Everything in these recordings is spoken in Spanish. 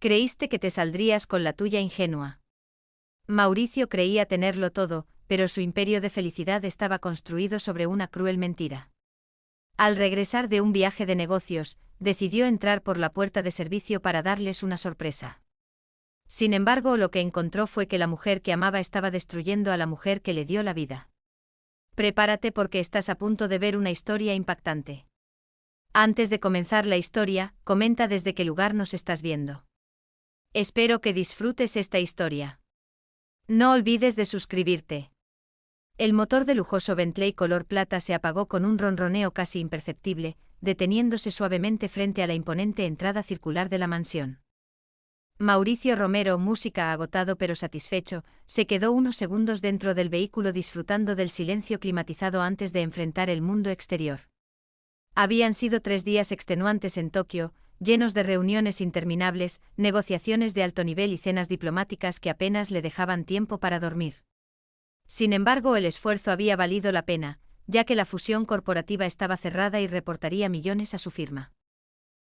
Creíste que te saldrías con la tuya ingenua. Mauricio creía tenerlo todo, pero su imperio de felicidad estaba construido sobre una cruel mentira. Al regresar de un viaje de negocios, decidió entrar por la puerta de servicio para darles una sorpresa. Sin embargo, lo que encontró fue que la mujer que amaba estaba destruyendo a la mujer que le dio la vida. Prepárate porque estás a punto de ver una historia impactante. Antes de comenzar la historia, comenta desde qué lugar nos estás viendo. Espero que disfrutes esta historia. No olvides de suscribirte. El motor de lujoso Bentley color plata se apagó con un ronroneo casi imperceptible, deteniéndose suavemente frente a la imponente entrada circular de la mansión. Mauricio Romero, música agotado pero satisfecho, se quedó unos segundos dentro del vehículo disfrutando del silencio climatizado antes de enfrentar el mundo exterior. Habían sido 3 días extenuantes en Tokio, llenos de reuniones interminables, negociaciones de alto nivel y cenas diplomáticas que apenas le dejaban tiempo para dormir. Sin embargo, el esfuerzo había valido la pena, ya que la fusión corporativa estaba cerrada y reportaría millones a su firma.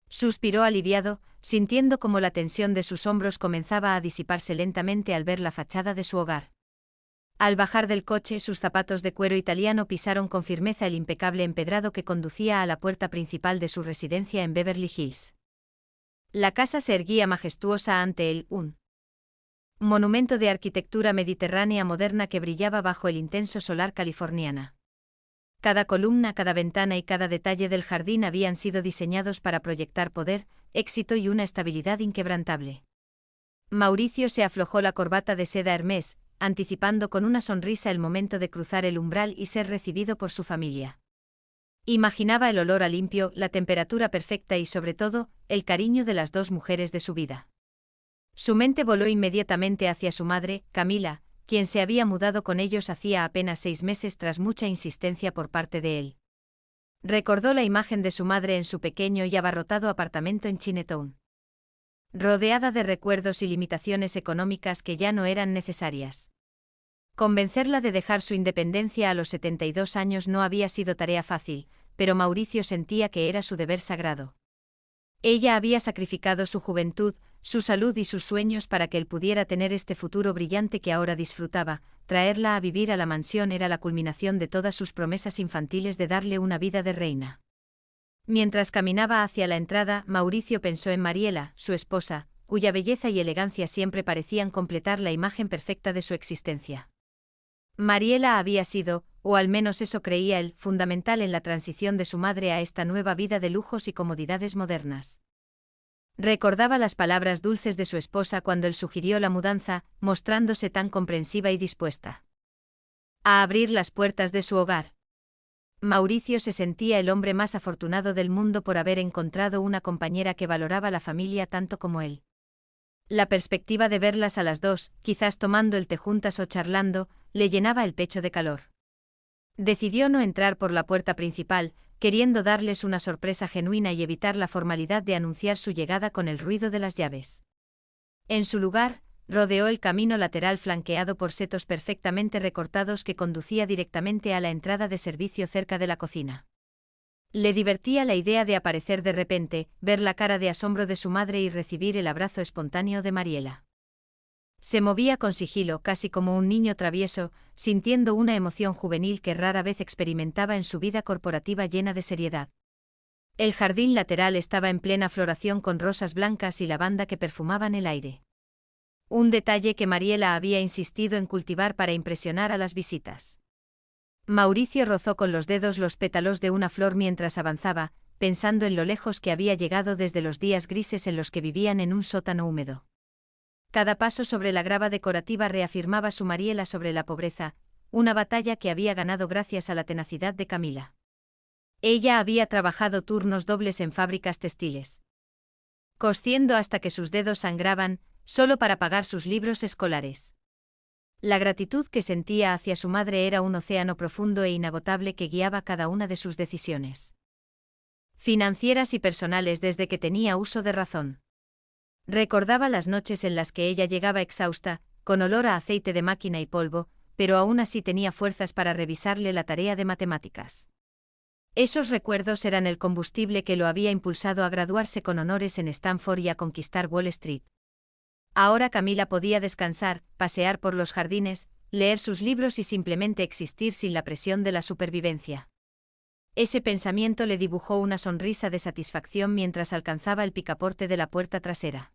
Suspiró aliviado, sintiendo cómo la tensión de sus hombros comenzaba a disiparse lentamente al ver la fachada de su hogar. Al bajar del coche, sus zapatos de cuero italiano pisaron con firmeza el impecable empedrado que conducía a la puerta principal de su residencia en Beverly Hills. La casa se erguía majestuosa ante él, un monumento de arquitectura mediterránea moderna que brillaba bajo el intenso solar californiana. Cada columna, cada ventana y cada detalle del jardín habían sido diseñados para proyectar poder, éxito y una estabilidad inquebrantable. Mauricio se aflojó la corbata de seda Hermès, anticipando con una sonrisa el momento de cruzar el umbral y ser recibido por su familia. Imaginaba el olor a limpio, la temperatura perfecta y, sobre todo, el cariño de las 2 mujeres de su vida. Su mente voló inmediatamente hacia su madre, Camila, quien se había mudado con ellos hacía apenas 6 meses tras mucha insistencia por parte de él. Recordó la imagen de su madre en su pequeño y abarrotado apartamento en Chinatown, rodeada de recuerdos y limitaciones económicas que ya no eran necesarias. Convencerla de dejar su independencia a los 72 años no había sido tarea fácil, pero Mauricio sentía que era su deber sagrado. Ella había sacrificado su juventud, su salud y sus sueños para que él pudiera tener este futuro brillante que ahora disfrutaba. Traerla a vivir a la mansión era la culminación de todas sus promesas infantiles de darle una vida de reina. Mientras caminaba hacia la entrada, Mauricio pensó en Mariela, su esposa, cuya belleza y elegancia siempre parecían completar la imagen perfecta de su existencia. Mariela había sido, o al menos eso creía él, fundamental en la transición de su madre a esta nueva vida de lujos y comodidades modernas. Recordaba las palabras dulces de su esposa cuando él sugirió la mudanza, mostrándose tan comprensiva y dispuesta a abrir las puertas de su hogar. Mauricio se sentía el hombre más afortunado del mundo por haber encontrado una compañera que valoraba la familia tanto como él. La perspectiva de verlas a las 2, quizás tomando el té juntas o charlando, le llenaba el pecho de calor. Decidió no entrar por la puerta principal, queriendo darles una sorpresa genuina y evitar la formalidad de anunciar su llegada con el ruido de las llaves. En su lugar, rodeó el camino lateral flanqueado por setos perfectamente recortados que conducía directamente a la entrada de servicio cerca de la cocina. Le divertía la idea de aparecer de repente, ver la cara de asombro de su madre y recibir el abrazo espontáneo de Mariela. Se movía con sigilo, casi como un niño travieso, sintiendo una emoción juvenil que rara vez experimentaba en su vida corporativa llena de seriedad. El jardín lateral estaba en plena floración con rosas blancas y lavanda que perfumaban el aire. Un detalle que Mariela había insistido en cultivar para impresionar a las visitas. Mauricio rozó con los dedos los pétalos de una flor mientras avanzaba, pensando en lo lejos que había llegado desde los días grises en los que vivían en un sótano húmedo. Cada paso sobre la grava decorativa reafirmaba su Mariela sobre la pobreza, una batalla que había ganado gracias a la tenacidad de Camila. Ella había trabajado turnos dobles en fábricas textiles, cosiendo hasta que sus dedos sangraban, solo para pagar sus libros escolares. La gratitud que sentía hacia su madre era un océano profundo e inagotable que guiaba cada una de sus decisiones financieras y personales desde que tenía uso de razón. Recordaba las noches en las que ella llegaba exhausta, con olor a aceite de máquina y polvo, pero aún así tenía fuerzas para revisarle la tarea de matemáticas. Esos recuerdos eran el combustible que lo había impulsado a graduarse con honores en Stanford y a conquistar Wall Street. Ahora Camila podía descansar, pasear por los jardines, leer sus libros y simplemente existir sin la presión de la supervivencia. Ese pensamiento le dibujó una sonrisa de satisfacción mientras alcanzaba el picaporte de la puerta trasera.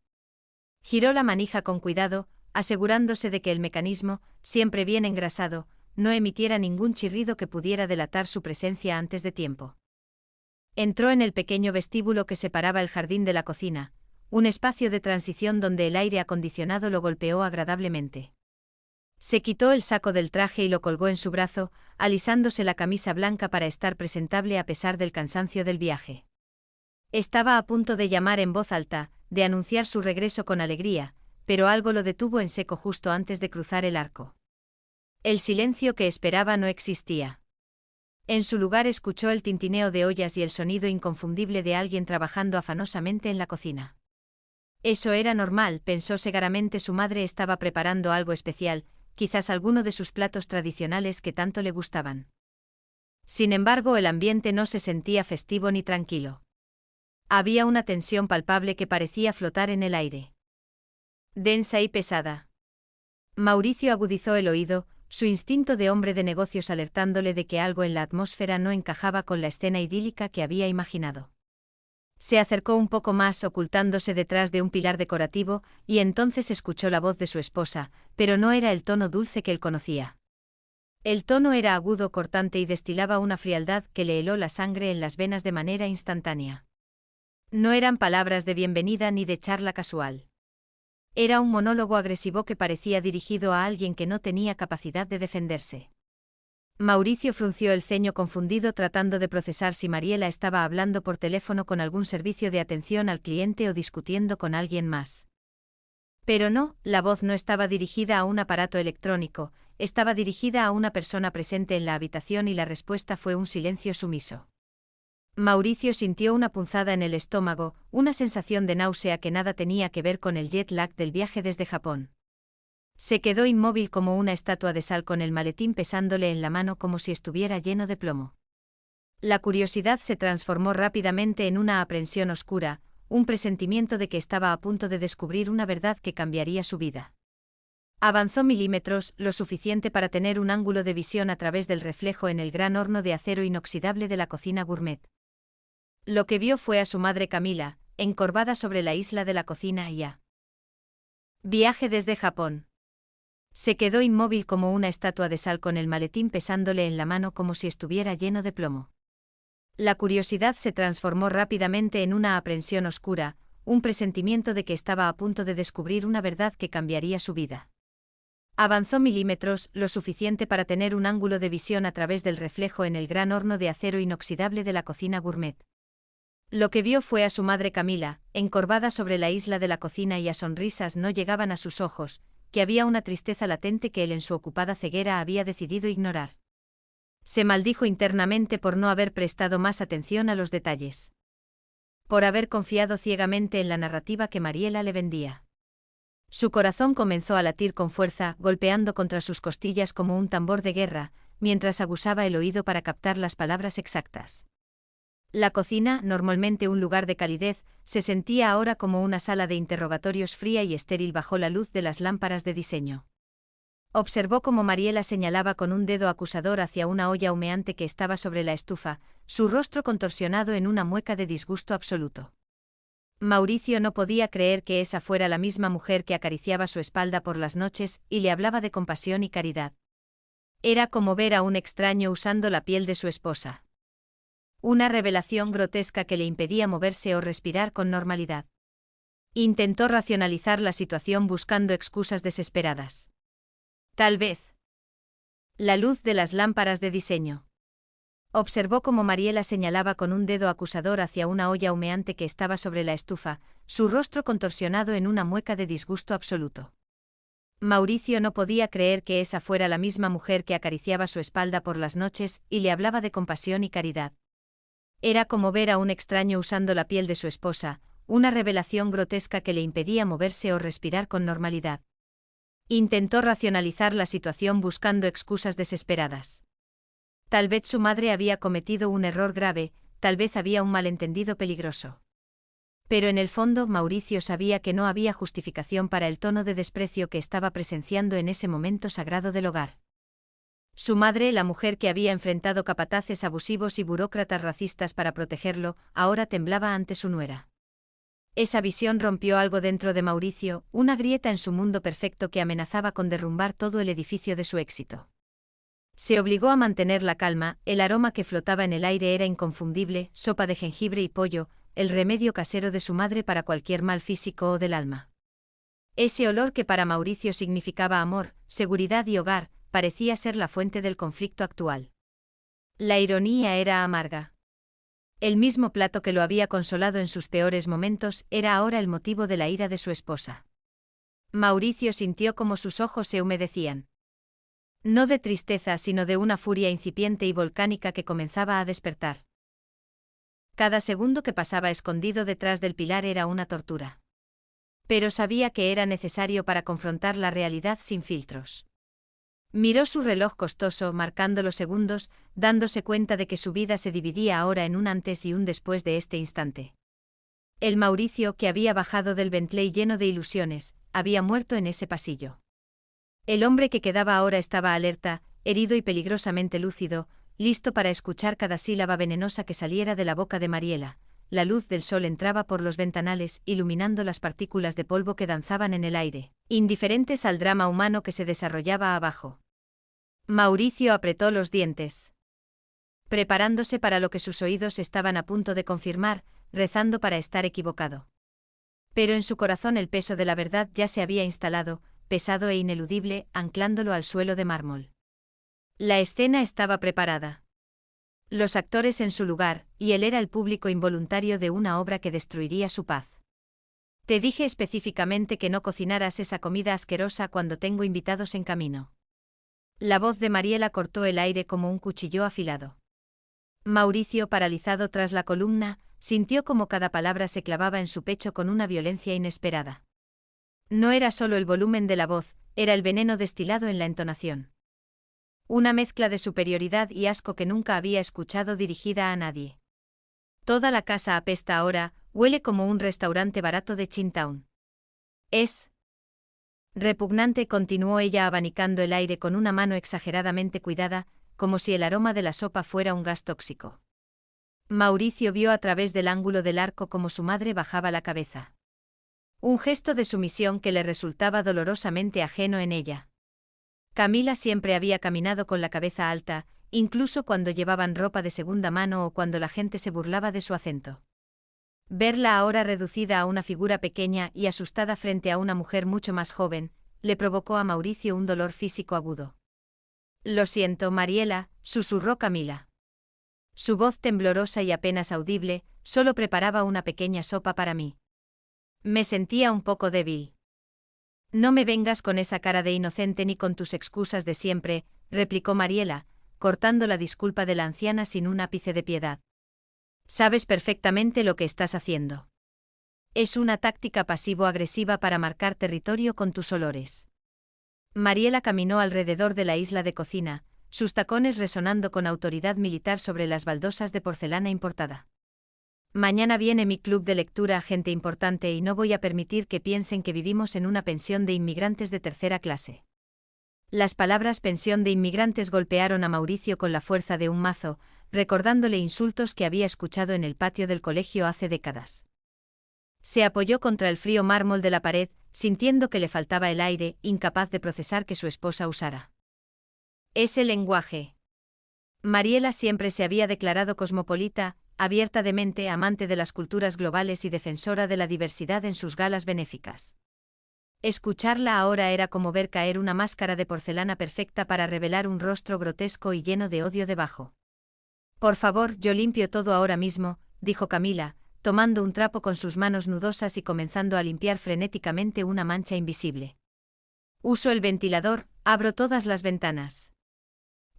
Giró la manija con cuidado, asegurándose de que el mecanismo, siempre bien engrasado, no emitiera ningún chirrido que pudiera delatar su presencia antes de tiempo. Entró en el pequeño vestíbulo que separaba el jardín de la cocina, un espacio de transición donde el aire acondicionado lo golpeó agradablemente. Se quitó el saco del traje y lo colgó en su brazo, alisándose la camisa blanca para estar presentable a pesar del cansancio del viaje. Estaba a punto de llamar en voz alta, de anunciar su regreso con alegría, pero algo lo detuvo en seco justo antes de cruzar el arco. El silencio que esperaba no existía. En su lugar escuchó el tintineo de ollas y el sonido inconfundible de alguien trabajando afanosamente en la cocina. Eso era normal, pensó segaramente, su madre estaba preparando algo especial, quizás alguno de sus platos tradicionales que tanto le gustaban. Sin embargo, el ambiente no se sentía festivo ni tranquilo. Había una tensión palpable que parecía flotar en el aire. Densa y pesada. Mauricio agudizó el oído, su instinto de hombre de negocios alertándole de que algo en la atmósfera no encajaba con la escena idílica que había imaginado. Se acercó un poco más, ocultándose detrás de un pilar decorativo, y entonces escuchó la voz de su esposa, pero no era el tono dulce que él conocía. El tono era agudo, cortante y destilaba una frialdad que le heló la sangre en las venas de manera instantánea. No eran palabras de bienvenida ni de charla casual. Era un monólogo agresivo que parecía dirigido a alguien que no tenía capacidad de defenderse. Mauricio frunció el ceño confundido, tratando de procesar si Mariela estaba hablando por teléfono con algún servicio de atención al cliente o discutiendo con alguien más. Pero no, la voz no estaba dirigida a un aparato electrónico, estaba dirigida a una persona presente en la habitación y la respuesta fue un silencio sumiso. Mauricio sintió una punzada en el estómago, una sensación de náusea que nada tenía que ver con el jet lag del viaje desde Japón. Se quedó inmóvil como una estatua de sal con el maletín pesándole en la mano como si estuviera lleno de plomo. La curiosidad se transformó rápidamente en una aprensión oscura, un presentimiento de que estaba a punto de descubrir una verdad que cambiaría su vida. Avanzó milímetros, lo suficiente para tener un ángulo de visión a través del reflejo en el gran horno de acero inoxidable de la cocina gourmet. Lo que vio fue a su madre Camila, encorvada sobre la isla de la cocina y a viaje desde Japón. Se quedó inmóvil como una estatua de sal con el maletín pesándole en la mano como si estuviera lleno de plomo. La curiosidad se transformó rápidamente en una aprensión oscura, un presentimiento de que estaba a punto de descubrir una verdad que cambiaría su vida. Avanzó milímetros, lo suficiente para tener un ángulo de visión a través del reflejo en el gran horno de acero inoxidable de la cocina gourmet. Lo que vio fue a su madre Camila, encorvada sobre la isla de la cocina y a sonrisas no llegaban a sus ojos, que había una tristeza latente que él en su ocupada ceguera había decidido ignorar. Se maldijo internamente por no haber prestado más atención a los detalles. Por haber confiado ciegamente en la narrativa que Mariela le vendía. Su corazón comenzó a latir con fuerza, golpeando contra sus costillas como un tambor de guerra, mientras aguzaba el oído para captar las palabras exactas. La cocina, normalmente un lugar de calidez, se sentía ahora como una sala de interrogatorios fría y estéril bajo la luz de las lámparas de diseño. Observó cómo Mariela señalaba con un dedo acusador hacia una olla humeante que estaba sobre la estufa, su rostro contorsionado en una mueca de disgusto absoluto. Mauricio no podía creer que esa fuera la misma mujer que acariciaba su espalda por las noches y le hablaba de compasión y caridad. Era como ver a un extraño usando la piel de su esposa. Una revelación grotesca que le impedía moverse o respirar con normalidad. Intentó racionalizar la situación buscando excusas desesperadas. Tal vez. La luz de las lámparas de diseño. Observó cómo Mariela señalaba con un dedo acusador hacia una olla humeante que estaba sobre la estufa, su rostro contorsionado en una mueca de disgusto absoluto. Mauricio no podía creer que esa fuera la misma mujer que acariciaba su espalda por las noches y le hablaba de compasión y caridad. Era como ver a un extraño usando la piel de su esposa, una revelación grotesca que le impedía moverse o respirar con normalidad. Intentó racionalizar la situación buscando excusas desesperadas. Tal vez su madre había cometido un error grave, tal vez había un malentendido peligroso. Pero en el fondo Mauricio sabía que no había justificación para el tono de desprecio que estaba presenciando en ese momento sagrado del hogar. Su madre, la mujer que había enfrentado capataces abusivos y burócratas racistas para protegerlo, ahora temblaba ante su nuera. Esa visión rompió algo dentro de Mauricio, una grieta en su mundo perfecto que amenazaba con derrumbar todo el edificio de su éxito. Se obligó a mantener la calma, el aroma que flotaba en el aire era inconfundible, sopa de jengibre y pollo, el remedio casero de su madre para cualquier mal físico o del alma. Ese olor que para Mauricio significaba amor, seguridad y hogar, parecía ser la fuente del conflicto actual. La ironía era amarga. El mismo plato que lo había consolado en sus peores momentos era ahora el motivo de la ira de su esposa. Mauricio sintió como sus ojos se humedecían. No de tristeza, sino de una furia incipiente y volcánica que comenzaba a despertar. Cada segundo que pasaba escondido detrás del pilar era una tortura. Pero sabía que era necesario para confrontar la realidad sin filtros. Miró su reloj costoso, marcando los segundos, dándose cuenta de que su vida se dividía ahora en un antes y un después de este instante. El Mauricio, que había bajado del Bentley lleno de ilusiones, había muerto en ese pasillo. El hombre que quedaba ahora estaba alerta, herido y peligrosamente lúcido, listo para escuchar cada sílaba venenosa que saliera de la boca de Mariela. La luz del sol entraba por los ventanales, iluminando las partículas de polvo que danzaban en el aire, indiferentes al drama humano que se desarrollaba abajo. Mauricio apretó los dientes, preparándose para lo que sus oídos estaban a punto de confirmar, rezando para estar equivocado. Pero en su corazón el peso de la verdad ya se había instalado, pesado e ineludible, anclándolo al suelo de mármol. La escena estaba preparada. Los actores en su lugar, y él era el público involuntario de una obra que destruiría su paz. Te dije específicamente que no cocinaras esa comida asquerosa cuando tengo invitados en camino. La voz de Mariela cortó el aire como un cuchillo afilado. Mauricio, paralizado tras la columna, sintió como cada palabra se clavaba en su pecho con una violencia inesperada. No era solo el volumen de la voz, era el veneno destilado en la entonación. Una mezcla de superioridad y asco que nunca había escuchado dirigida a nadie. Toda la casa apesta ahora, huele como un restaurante barato de Chinatown. Es repugnante, continuó ella abanicando el aire con una mano exageradamente cuidada, como si el aroma de la sopa fuera un gas tóxico. Mauricio vio a través del ángulo del arco como su madre bajaba la cabeza. Un gesto de sumisión que le resultaba dolorosamente ajeno en ella. Camila siempre había caminado con la cabeza alta, incluso cuando llevaban ropa de segunda mano o cuando la gente se burlaba de su acento. Verla ahora reducida a una figura pequeña y asustada frente a una mujer mucho más joven, le provocó a Mauricio un dolor físico agudo. Lo siento, Mariela, susurró Camila. Su voz temblorosa y apenas audible, solo preparaba una pequeña sopa para mí. Me sentía un poco débil. No me vengas con esa cara de inocente ni con tus excusas de siempre, replicó Mariela, cortando la disculpa de la anciana sin un ápice de piedad. Sabes perfectamente lo que estás haciendo. Es una táctica pasivo-agresiva para marcar territorio con tus olores. Mariela caminó alrededor de la isla de cocina, sus tacones resonando con autoridad militar sobre las baldosas de porcelana importada. Mañana viene mi club de lectura, gente importante, y no voy a permitir que piensen que vivimos en una pensión de inmigrantes de tercera clase. Las palabras pensión de inmigrantes golpearon a Mauricio con la fuerza de un mazo, recordándole insultos que había escuchado en el patio del colegio hace décadas. Se apoyó contra el frío mármol de la pared, sintiendo que le faltaba el aire, incapaz de procesar que su esposa usara ese lenguaje. Mariela siempre se había declarado cosmopolita, abierta de mente, amante de las culturas globales y defensora de la diversidad en sus galas benéficas. Escucharla ahora era como ver caer una máscara de porcelana perfecta para revelar un rostro grotesco y lleno de odio debajo. Por favor, yo limpio todo ahora mismo, dijo Camila, tomando un trapo con sus manos nudosas y comenzando a limpiar frenéticamente una mancha invisible. Uso el ventilador, abro todas las ventanas.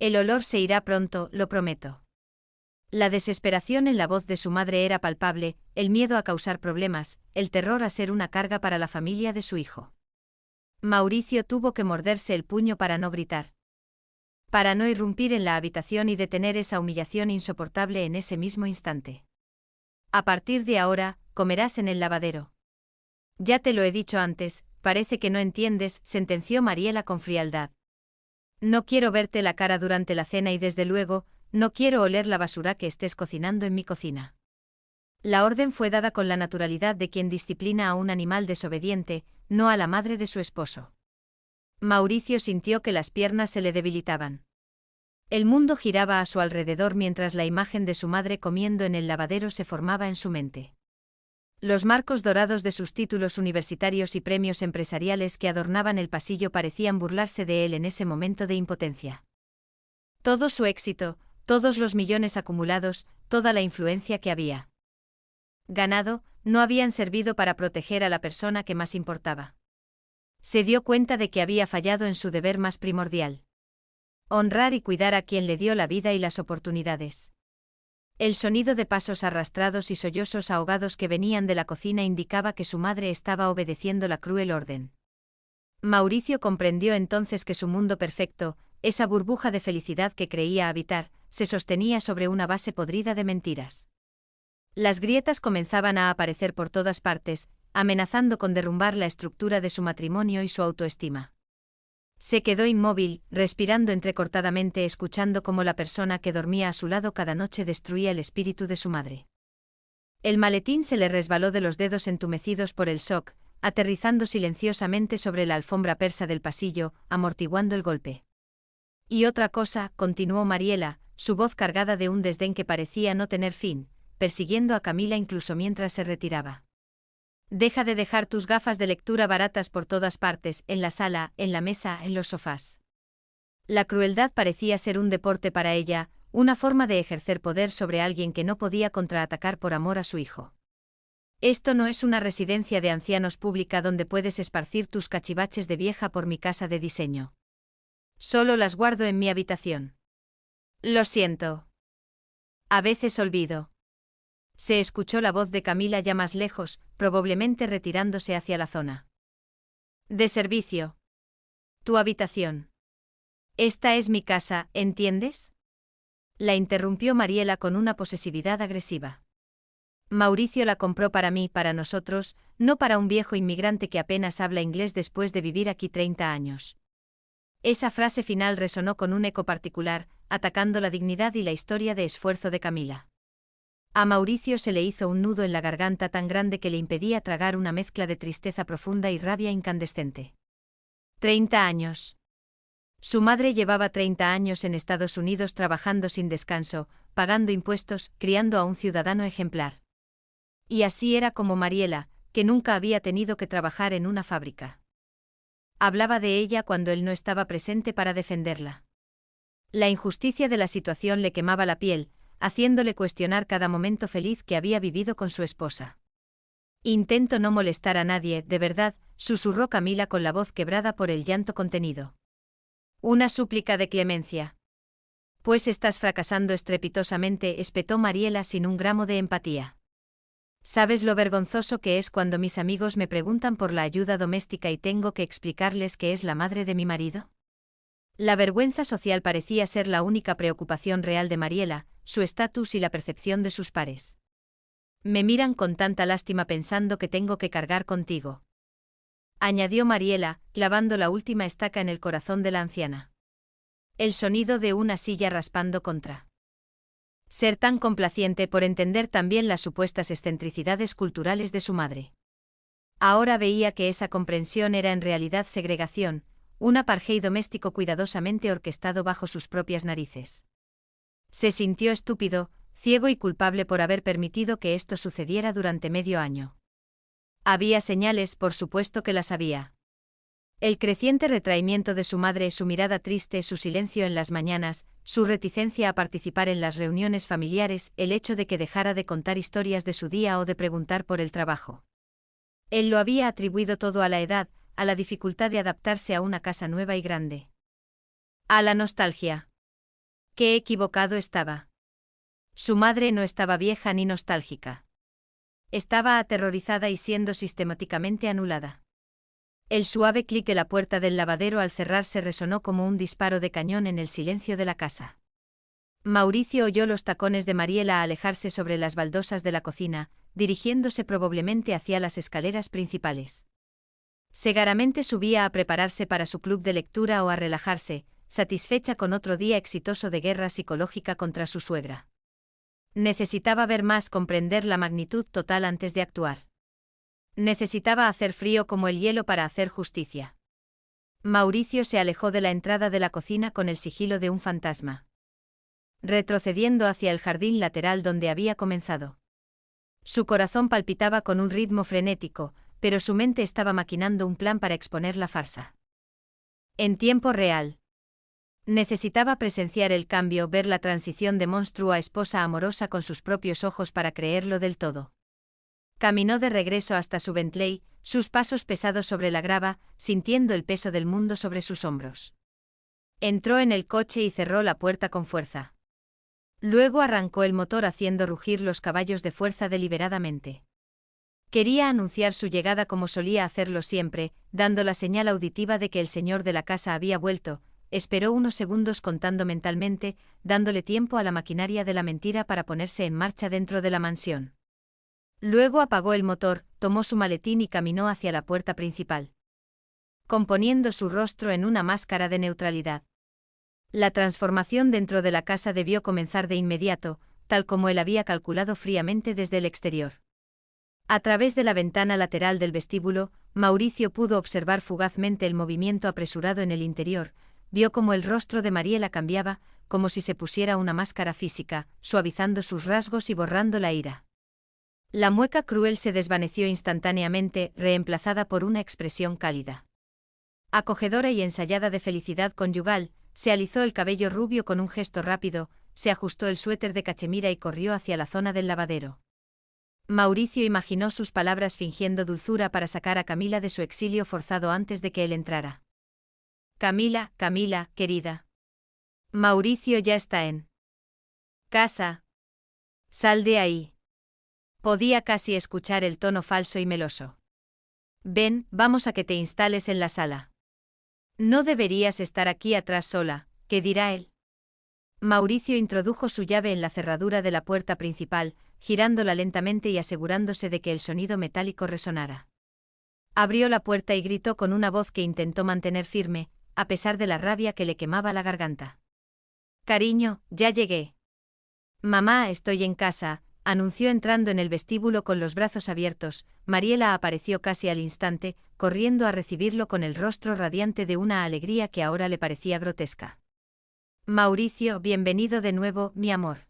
El olor se irá pronto, lo prometo. La desesperación en la voz de su madre era palpable, el miedo a causar problemas, el terror a ser una carga para la familia de su hijo. Mauricio tuvo que morderse el puño para no gritar. Para no irrumpir en la habitación y detener esa humillación insoportable en ese mismo instante. A partir de ahora, comerás en el lavadero. Ya te lo he dicho antes, parece que no entiendes, sentenció Mariela con frialdad. No quiero verte la cara durante la cena y desde luego, no quiero oler la basura que estés cocinando en mi cocina. La orden fue dada con la naturalidad de quien disciplina a un animal desobediente, no a la madre de su esposo. Mauricio sintió que las piernas se le debilitaban. El mundo giraba a su alrededor mientras la imagen de su madre comiendo en el lavadero se formaba en su mente. Los marcos dorados de sus títulos universitarios y premios empresariales que adornaban el pasillo parecían burlarse de él en ese momento de impotencia. Todo su éxito, todos los millones acumulados, toda la influencia que había ganado, no habían servido para proteger a la persona que más importaba. Se dio cuenta de que había fallado en su deber más primordial: honrar y cuidar a quien le dio la vida y las oportunidades. El sonido de pasos arrastrados y sollozos ahogados que venían de la cocina indicaba que su madre estaba obedeciendo la cruel orden. Mauricio comprendió entonces que su mundo perfecto, esa burbuja de felicidad que creía habitar, se sostenía sobre una base podrida de mentiras. Las grietas comenzaban a aparecer por todas partes, amenazando con derrumbar la estructura de su matrimonio y su autoestima. Se quedó inmóvil, respirando entrecortadamente, escuchando cómo la persona que dormía a su lado cada noche destruía el espíritu de su madre. El maletín se le resbaló de los dedos entumecidos por el shock, aterrizando silenciosamente sobre la alfombra persa del pasillo, amortiguando el golpe. Y otra cosa, continuó Mariela, su voz cargada de un desdén que parecía no tener fin, persiguiendo a Camila incluso mientras se retiraba. Deja de dejar tus gafas de lectura baratas por todas partes, en la sala, en la mesa, en los sofás. La crueldad parecía ser un deporte para ella, una forma de ejercer poder sobre alguien que no podía contraatacar por amor a su hijo. Esto no es una residencia de ancianos pública donde puedes esparcir tus cachivaches de vieja por mi casa de diseño. Solo las guardo en mi habitación. Lo siento. A veces olvido. Se escuchó la voz de Camila ya más lejos, probablemente retirándose hacia la zona de servicio. Tu habitación. Esta es mi casa, ¿entiendes? La interrumpió Mariela con una posesividad agresiva. Mauricio la compró para mí, para nosotros, no para un viejo inmigrante que apenas habla inglés después de vivir aquí 30 años. Esa frase final resonó con un eco particular, atacando la dignidad y la historia de esfuerzo de Camila. A Mauricio se le hizo un nudo en la garganta tan grande que le impedía tragar una mezcla de tristeza profunda y rabia incandescente. 30 años. Su madre llevaba 30 años en Estados Unidos trabajando sin descanso, pagando impuestos, criando a un ciudadano ejemplar. Y así era como Mariela, que nunca había tenido que trabajar en una fábrica. Hablaba de ella cuando él no estaba presente para defenderla. La injusticia de la situación le quemaba la piel, haciéndole cuestionar cada momento feliz que había vivido con su esposa. Intento no molestar a nadie, de verdad, susurró Camila con la voz quebrada por el llanto contenido. Una súplica de clemencia. Pues estás fracasando estrepitosamente, espetó Mariela sin un gramo de empatía. ¿Sabes lo vergonzoso que es cuando mis amigos me preguntan por la ayuda doméstica y tengo que explicarles que es la madre de mi marido? La vergüenza social parecía ser la única preocupación real de Mariela, su estatus y la percepción de sus pares. Me miran con tanta lástima pensando que tengo que cargar contigo, añadió Mariela, clavando la última estaca en el corazón de la anciana. El sonido de una silla raspando contra. Ser tan complaciente por entender también las supuestas excentricidades culturales de su madre. Ahora veía que esa comprensión era en realidad segregación, un apartheid doméstico cuidadosamente orquestado bajo sus propias narices. Se sintió estúpido, ciego y culpable por haber permitido que esto sucediera durante medio año. Había señales, por supuesto que las había. El creciente retraimiento de su madre, su mirada triste, su silencio en las mañanas, su reticencia a participar en las reuniones familiares, el hecho de que dejara de contar historias de su día o de preguntar por el trabajo. Él lo había atribuido todo a la edad, a la dificultad de adaptarse a una casa nueva y grande. A la nostalgia. Qué equivocado estaba. Su madre no estaba vieja ni nostálgica. Estaba aterrorizada y siendo sistemáticamente anulada. El suave clic de la puerta del lavadero al cerrarse resonó como un disparo de cañón en el silencio de la casa. Mauricio oyó los tacones de Mariela alejarse sobre las baldosas de la cocina, dirigiéndose probablemente hacia las escaleras principales. Segaramente subía a prepararse para su club de lectura o a relajarse, satisfecha con otro día exitoso de guerra psicológica contra su suegra. Necesitaba ver más, comprender la magnitud total antes de actuar. Necesitaba hacer frío como el hielo para hacer justicia. Mauricio se alejó de la entrada de la cocina con el sigilo de un fantasma, retrocediendo hacia el jardín lateral donde había comenzado. Su corazón palpitaba con un ritmo frenético, pero su mente estaba maquinando un plan para exponer la farsa. En tiempo real. Necesitaba presenciar el cambio, ver la transición de monstruo a esposa amorosa con sus propios ojos para creerlo del todo. Caminó de regreso hasta su Bentley, sus pasos pesados sobre la grava, sintiendo el peso del mundo sobre sus hombros. Entró en el coche y cerró la puerta con fuerza. Luego arrancó el motor haciendo rugir los caballos de fuerza deliberadamente. Quería anunciar su llegada como solía hacerlo siempre, dando la señal auditiva de que el señor de la casa había vuelto. Esperó unos segundos contando mentalmente, dándole tiempo a la maquinaria de la mentira para ponerse en marcha dentro de la mansión. Luego apagó el motor, tomó su maletín y caminó hacia la puerta principal, componiendo su rostro en una máscara de neutralidad. La transformación dentro de la casa debió comenzar de inmediato, tal como él había calculado fríamente desde el exterior. A través de la ventana lateral del vestíbulo, Mauricio pudo observar fugazmente el movimiento apresurado en el interior, vio cómo el rostro de Mariela cambiaba, como si se pusiera una máscara física, suavizando sus rasgos y borrando la ira. La mueca cruel se desvaneció instantáneamente, reemplazada por una expresión cálida, acogedora y ensayada de felicidad conyugal. Se alisó el cabello rubio con un gesto rápido, se ajustó el suéter de cachemira y corrió hacia la zona del lavadero. Mauricio imaginó sus palabras fingiendo dulzura para sacar a Camila de su exilio forzado antes de que él entrara. Camila, Camila, querida. Mauricio ya está en casa. Sal de ahí. Podía casi escuchar el tono falso y meloso. Ven, vamos a que te instales en la sala. No deberías estar aquí atrás sola, ¿qué dirá él? Mauricio introdujo su llave en la cerradura de la puerta principal, girándola lentamente y asegurándose de que el sonido metálico resonara. Abrió la puerta y gritó con una voz que intentó mantener firme, a pesar de la rabia que le quemaba la garganta. Cariño, ya llegué. Mamá, estoy en casa, anunció entrando en el vestíbulo con los brazos abiertos. Mariela apareció casi al instante, corriendo a recibirlo con el rostro radiante de una alegría que ahora le parecía grotesca. Mauricio, bienvenido de nuevo, mi amor,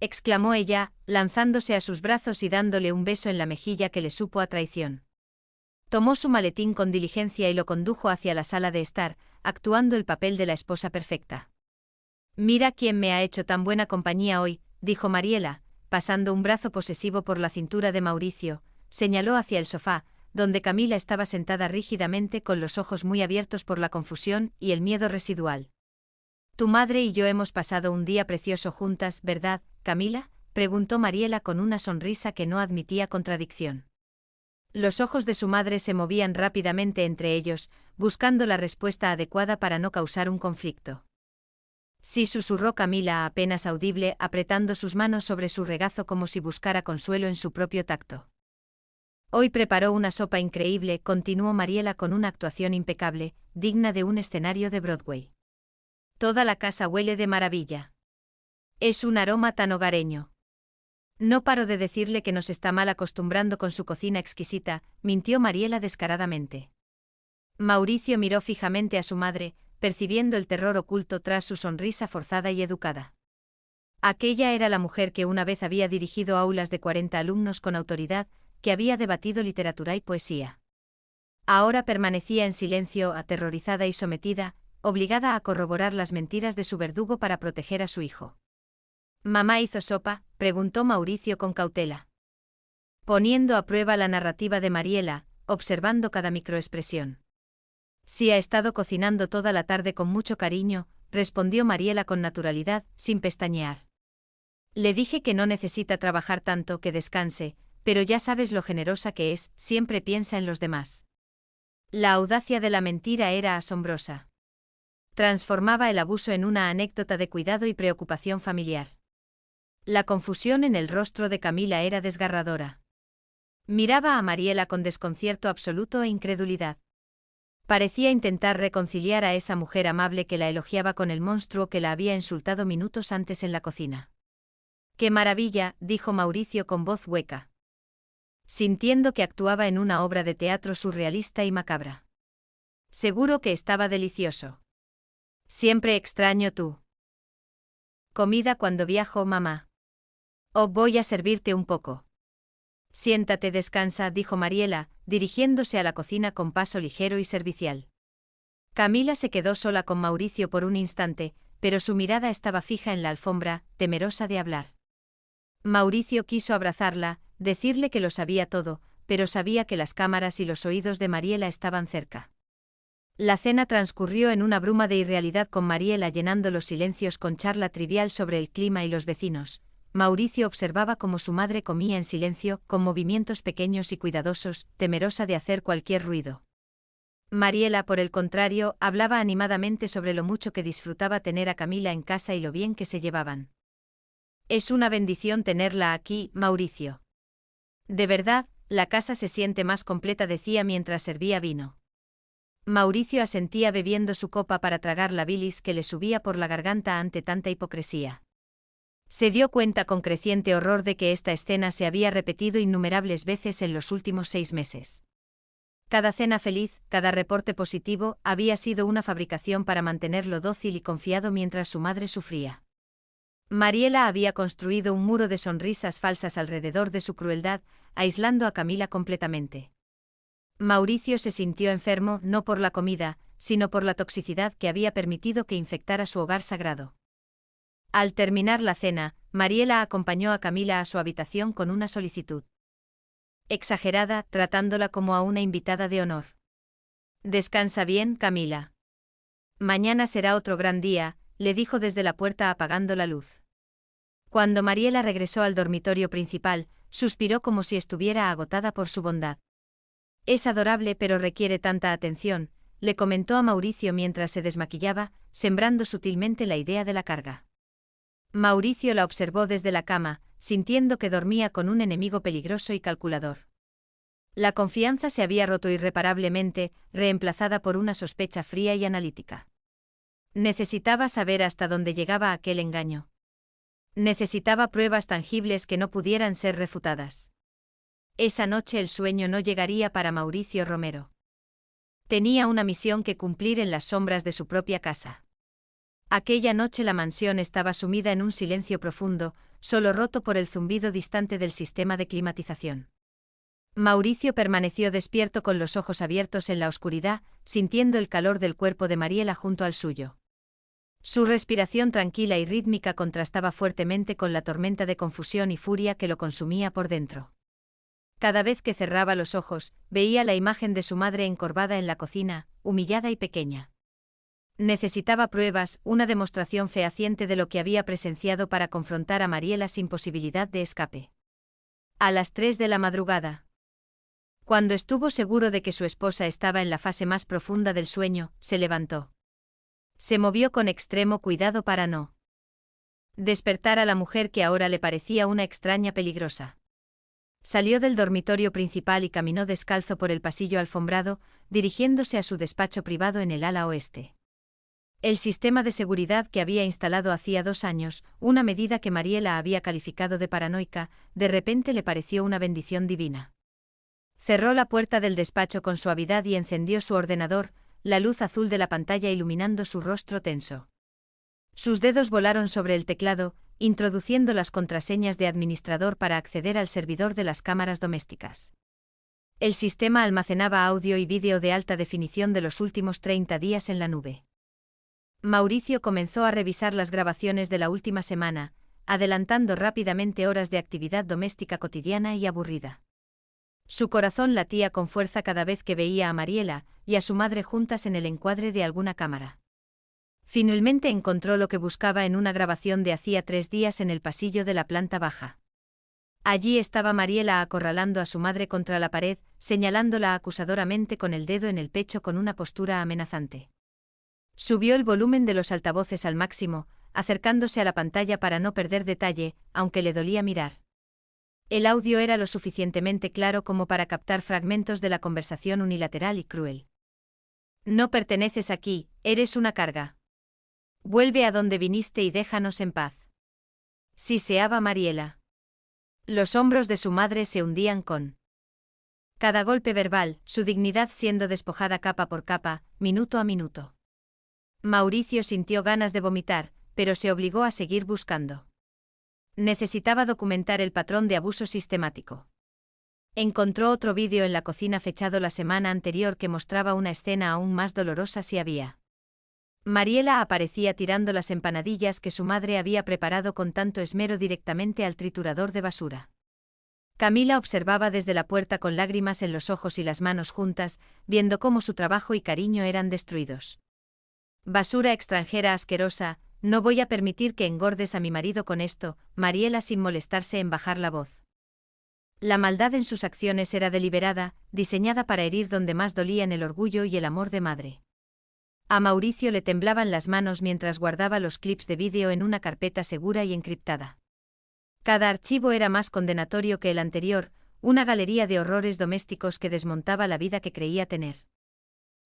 exclamó ella, lanzándose a sus brazos y dándole un beso en la mejilla que le supo a traición. Tomó su maletín con diligencia y lo condujo hacia la sala de estar, actuando el papel de la esposa perfecta. Mira quién me ha hecho tan buena compañía hoy, dijo Mariela, pasando un brazo posesivo por la cintura de Mauricio, señaló hacia el sofá, donde Camila estaba sentada rígidamente con los ojos muy abiertos por la confusión y el miedo residual. Tu madre y yo hemos pasado un día precioso juntas, ¿verdad, Camila?, preguntó Mariela con una sonrisa que no admitía contradicción. Los ojos de su madre se movían rápidamente entre ellos, buscando la respuesta adecuada para no causar un conflicto. Sí, susurró Camila apenas audible, apretando sus manos sobre su regazo como si buscara consuelo en su propio tacto. Hoy preparó una sopa increíble, continuó Mariela con una actuación impecable, digna de un escenario de Broadway. Toda la casa huele de maravilla. Es un aroma tan hogareño. No paro de decirle que nos está mal acostumbrando con su cocina exquisita, mintió Mariela descaradamente. Mauricio miró fijamente a su madre, percibiendo el terror oculto tras su sonrisa forzada y educada. Aquella era la mujer que una vez había dirigido aulas de 40 alumnos con autoridad, que había debatido literatura y poesía. Ahora permanecía en silencio, aterrorizada y sometida, obligada a corroborar las mentiras de su verdugo para proteger a su hijo. ¿Mamá hizo sopa?, preguntó Mauricio con cautela, poniendo a prueba la narrativa de Mariela, observando cada microexpresión. Sí, ha estado cocinando toda la tarde con mucho cariño, respondió Mariela con naturalidad, sin pestañear. Le dije que no necesita trabajar tanto, que descanse, pero ya sabes lo generosa que es, siempre piensa en los demás. La audacia de la mentira era asombrosa. Transformaba el abuso en una anécdota de cuidado y preocupación familiar. La confusión en el rostro de Camila era desgarradora. Miraba a Mariela con desconcierto absoluto e incredulidad. Parecía intentar reconciliar a esa mujer amable que la elogiaba con el monstruo que la había insultado minutos antes en la cocina. ¡Qué maravilla!, dijo Mauricio con voz hueca, sintiendo que actuaba en una obra de teatro surrealista y macabra. Seguro que estaba delicioso. Siempre extraño tu comida cuando viajo, mamá. Oh, voy a servirte un poco. Siéntate, descansa, dijo Mariela, dirigiéndose a la cocina con paso ligero y servicial. Camila se quedó sola con Mauricio por un instante, pero su mirada estaba fija en la alfombra, temerosa de hablar. Mauricio quiso abrazarla, decirle que lo sabía todo, pero sabía que las cámaras y los oídos de Mariela estaban cerca. La cena transcurrió en una bruma de irrealidad, con Mariela llenando los silencios con charla trivial sobre el clima y los vecinos. Mauricio observaba cómo su madre comía en silencio, con movimientos pequeños y cuidadosos, temerosa de hacer cualquier ruido. Mariela, por el contrario, hablaba animadamente sobre lo mucho que disfrutaba tener a Camila en casa y lo bien que se llevaban. Es una bendición tenerla aquí, Mauricio. De verdad, la casa se siente más completa, decía mientras servía vino. Mauricio asentía bebiendo su copa para tragar la bilis que le subía por la garganta ante tanta hipocresía. Se dio cuenta con creciente horror de que esta escena se había repetido innumerables veces en los últimos 6 meses. Cada cena feliz, cada reporte positivo, había sido una fabricación para mantenerlo dócil y confiado mientras su madre sufría. Mariela había construido un muro de sonrisas falsas alrededor de su crueldad, aislando a Camila completamente. Mauricio se sintió enfermo no por la comida, sino por la toxicidad que había permitido que infectara su hogar sagrado. Al terminar la cena, Mariela acompañó a Camila a su habitación con una solicitud exagerada, tratándola como a una invitada de honor. Descansa bien, Camila. Mañana será otro gran día, le dijo desde la puerta apagando la luz. Cuando Mariela regresó al dormitorio principal, suspiró como si estuviera agotada por su bondad. Es adorable, pero requiere tanta atención, le comentó a Mauricio mientras se desmaquillaba, sembrando sutilmente la idea de la carga. Mauricio la observó desde la cama, sintiendo que dormía con un enemigo peligroso y calculador. La confianza se había roto irreparablemente, reemplazada por una sospecha fría y analítica. Necesitaba saber hasta dónde llegaba aquel engaño. Necesitaba pruebas tangibles que no pudieran ser refutadas. Esa noche el sueño no llegaría para Mauricio Romero. Tenía una misión que cumplir en las sombras de su propia casa. Aquella noche la mansión estaba sumida en un silencio profundo, solo roto por el zumbido distante del sistema de climatización. Mauricio permaneció despierto con los ojos abiertos en la oscuridad, sintiendo el calor del cuerpo de Mariela junto al suyo. Su respiración tranquila y rítmica contrastaba fuertemente con la tormenta de confusión y furia que lo consumía por dentro. Cada vez que cerraba los ojos, veía la imagen de su madre encorvada en la cocina, humillada y pequeña. Necesitaba pruebas, una demostración fehaciente de lo que había presenciado para confrontar a Mariela sin posibilidad de escape. A las 3 de la madrugada. Cuando estuvo seguro de que su esposa estaba en la fase más profunda del sueño, se levantó. Se movió con extremo cuidado para no despertar a la mujer que ahora le parecía una extraña peligrosa. Salió del dormitorio principal y caminó descalzo por el pasillo alfombrado, dirigiéndose a su despacho privado en el ala oeste. El sistema de seguridad que había instalado hacía 2 años, una medida que Mariela había calificado de paranoica, de repente le pareció una bendición divina. Cerró la puerta del despacho con suavidad y encendió su ordenador, la luz azul de la pantalla iluminando su rostro tenso. Sus dedos volaron sobre el teclado, introduciendo las contraseñas de administrador para acceder al servidor de las cámaras domésticas. El sistema almacenaba audio y vídeo de alta definición de los últimos 30 días en la nube. Mauricio comenzó a revisar las grabaciones de la última semana, adelantando rápidamente horas de actividad doméstica cotidiana y aburrida. Su corazón latía con fuerza cada vez que veía a Mariela y a su madre juntas en el encuadre de alguna cámara. Finalmente encontró lo que buscaba en una grabación de hacía 3 días en el pasillo de la planta baja. Allí estaba Mariela acorralando a su madre contra la pared, señalándola acusadoramente con el dedo en el pecho con una postura amenazante. Subió el volumen de los altavoces al máximo, acercándose a la pantalla para no perder detalle, aunque le dolía mirar. El audio era lo suficientemente claro como para captar fragmentos de la conversación unilateral y cruel. No perteneces aquí, eres una carga. Vuelve a donde viniste y déjanos en paz. Siseaba Mariela. Los hombros de su madre se hundían con cada golpe verbal, su dignidad siendo despojada capa por capa, minuto a minuto. Mauricio sintió ganas de vomitar, pero se obligó a seguir buscando. Necesitaba documentar el patrón de abuso sistemático. Encontró otro vídeo en la cocina fechado la semana anterior que mostraba una escena aún más dolorosa si había. Mariela aparecía tirando las empanadillas que su madre había preparado con tanto esmero directamente al triturador de basura. Camila observaba desde la puerta con lágrimas en los ojos y las manos juntas, viendo cómo su trabajo y cariño eran destruidos. Basura extranjera asquerosa, no voy a permitir que engordes a mi marido con esto, Mariela sin molestarse en bajar la voz. La maldad en sus acciones era deliberada, diseñada para herir donde más dolían el orgullo y el amor de madre. A Mauricio le temblaban las manos mientras guardaba los clips de vídeo en una carpeta segura y encriptada. Cada archivo era más condenatorio que el anterior, una galería de horrores domésticos que desmontaba la vida que creía tener.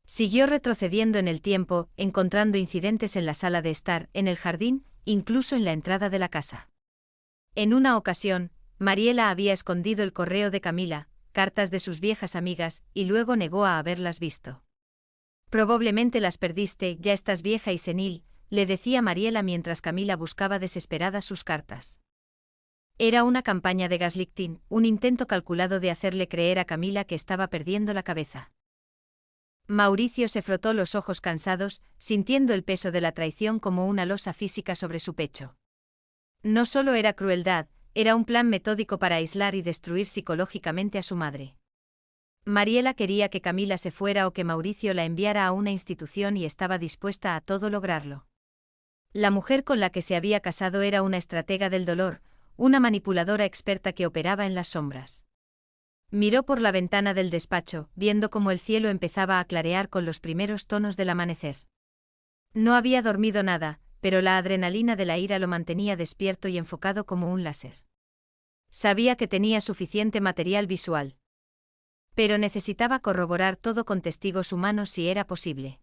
Siguió retrocediendo en el tiempo, encontrando incidentes en la sala de estar, en el jardín, incluso en la entrada de la casa. En una ocasión, Mariela había escondido el correo de Camila, cartas de sus viejas amigas, y luego negó a haberlas visto. Probablemente las perdiste, ya estás vieja y senil, le decía Mariela mientras Camila buscaba desesperada sus cartas. Era una campaña de gaslighting, un intento calculado de hacerle creer a Camila que estaba perdiendo la cabeza. Mauricio se frotó los ojos cansados, sintiendo el peso de la traición como una losa física sobre su pecho. No solo era crueldad, era un plan metódico para aislar y destruir psicológicamente a su madre. Mariela quería que Camila se fuera o que Mauricio la enviara a una institución y estaba dispuesta a todo lograrlo. La mujer con la que se había casado era una estratega del dolor, una manipuladora experta que operaba en las sombras. Miró por la ventana del despacho, viendo cómo el cielo empezaba a clarear con los primeros tonos del amanecer. No había dormido nada, pero la adrenalina de la ira lo mantenía despierto y enfocado como un láser. Sabía que tenía suficiente material visual. Pero necesitaba corroborar todo con testigos humanos si era posible.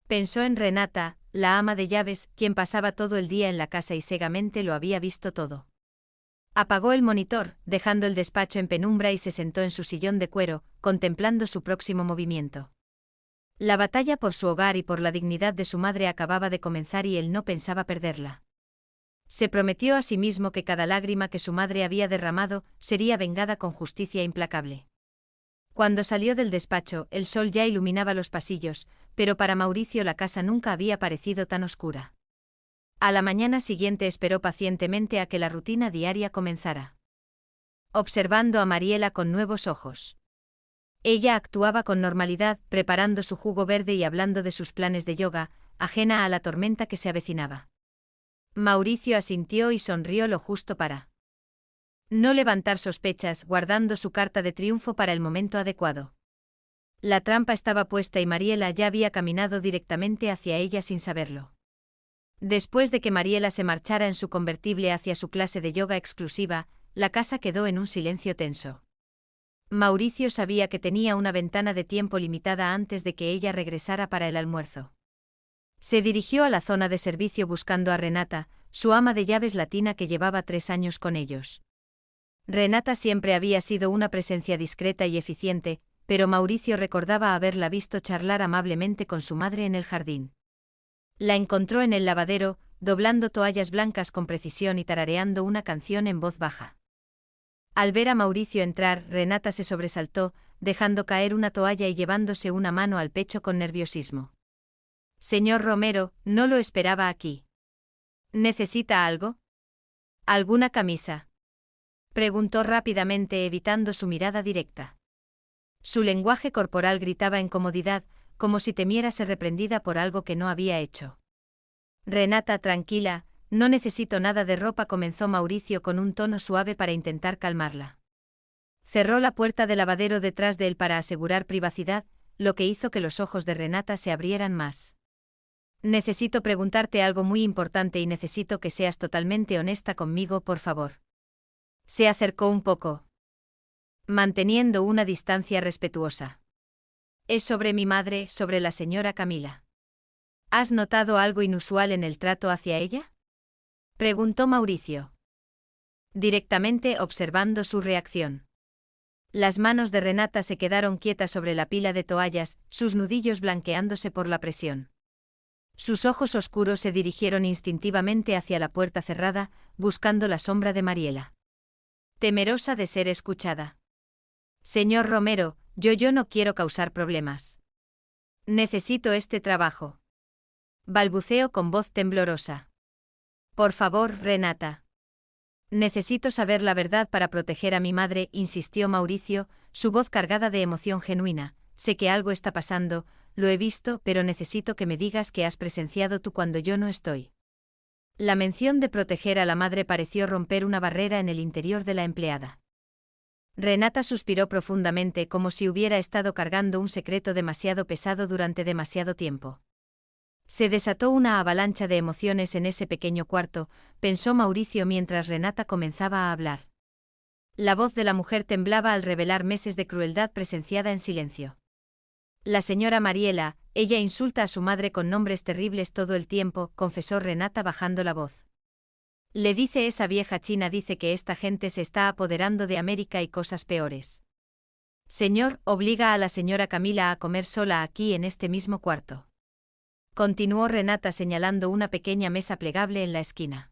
Pensó en Renata, la ama de llaves, quien pasaba todo el día en la casa y ciegamente lo había visto todo. Apagó el monitor, dejando el despacho en penumbra y se sentó en su sillón de cuero, contemplando su próximo movimiento. La batalla por su hogar y por la dignidad de su madre acababa de comenzar y él no pensaba perderla. Se prometió a sí mismo que cada lágrima que su madre había derramado sería vengada con justicia implacable. Cuando salió del despacho, el sol ya iluminaba los pasillos, pero para Mauricio la casa nunca había parecido tan oscura. A la mañana siguiente esperó pacientemente a que la rutina diaria comenzara. Observando a Mariela con nuevos ojos. Ella actuaba con normalidad, preparando su jugo verde y hablando de sus planes de yoga, ajena a la tormenta que se avecinaba. Mauricio asintió y sonrió lo justo para no levantar sospechas, guardando su carta de triunfo para el momento adecuado. La trampa estaba puesta y Mariela ya había caminado directamente hacia ella sin saberlo. Después de que Mariela se marchara en su convertible hacia su clase de yoga exclusiva, la casa quedó en un silencio tenso. Mauricio sabía que tenía una ventana de tiempo limitada antes de que ella regresara para el almuerzo. Se dirigió a la zona de servicio buscando a Renata, su ama de llaves latina que llevaba 3 años con ellos. Renata siempre había sido una presencia discreta y eficiente, pero Mauricio recordaba haberla visto charlar amablemente con su madre en el jardín. La encontró en el lavadero, doblando toallas blancas con precisión y tarareando una canción en voz baja. Al ver a Mauricio entrar, Renata se sobresaltó, dejando caer una toalla y llevándose una mano al pecho con nerviosismo. «Señor Romero, no lo esperaba aquí. ¿Necesita algo? ¿Alguna camisa?», preguntó rápidamente evitando su mirada directa. Su lenguaje corporal gritaba incomodidad, como si temiera ser reprendida por algo que no había hecho. «Renata, tranquila, no necesito nada de ropa», comenzó Mauricio con un tono suave para intentar calmarla. Cerró la puerta del lavadero detrás de él para asegurar privacidad, lo que hizo que los ojos de Renata se abrieran más. Necesito preguntarte algo muy importante y necesito que seas totalmente honesta conmigo, por favor. Se acercó un poco, manteniendo una distancia respetuosa. Es sobre mi madre, sobre la señora Camila. ¿Has notado algo inusual en el trato hacia ella? Preguntó Mauricio, directamente observando su reacción. Las manos de Renata se quedaron quietas sobre la pila de toallas, sus nudillos blanqueándose por la presión. Sus ojos oscuros se dirigieron instintivamente hacia la puerta cerrada, buscando la sombra de Mariela. Temerosa de ser escuchada. Señor Romero, yo no quiero causar problemas. Necesito este trabajo. Balbuceó con voz temblorosa. Por favor, Renata. Necesito saber la verdad para proteger a mi madre, insistió Mauricio, su voz cargada de emoción genuina. Sé que algo está pasando, lo he visto, pero necesito que me digas qué has presenciado tú cuando yo no estoy. La mención de proteger a la madre pareció romper una barrera en el interior de la empleada. Renata suspiró profundamente como si hubiera estado cargando un secreto demasiado pesado durante demasiado tiempo. Se desató una avalancha de emociones en ese pequeño cuarto, pensó Mauricio mientras Renata comenzaba a hablar. La voz de la mujer temblaba al revelar meses de crueldad presenciada en silencio. La señora Mariela, ella insulta a su madre con nombres terribles todo el tiempo, confesó Renata bajando la voz. Le dice esa vieja china, dice que esta gente se está apoderando de América y cosas peores. Señor, obliga a la señora Camila a comer sola aquí en este mismo cuarto. Continuó Renata señalando una pequeña mesa plegable en la esquina.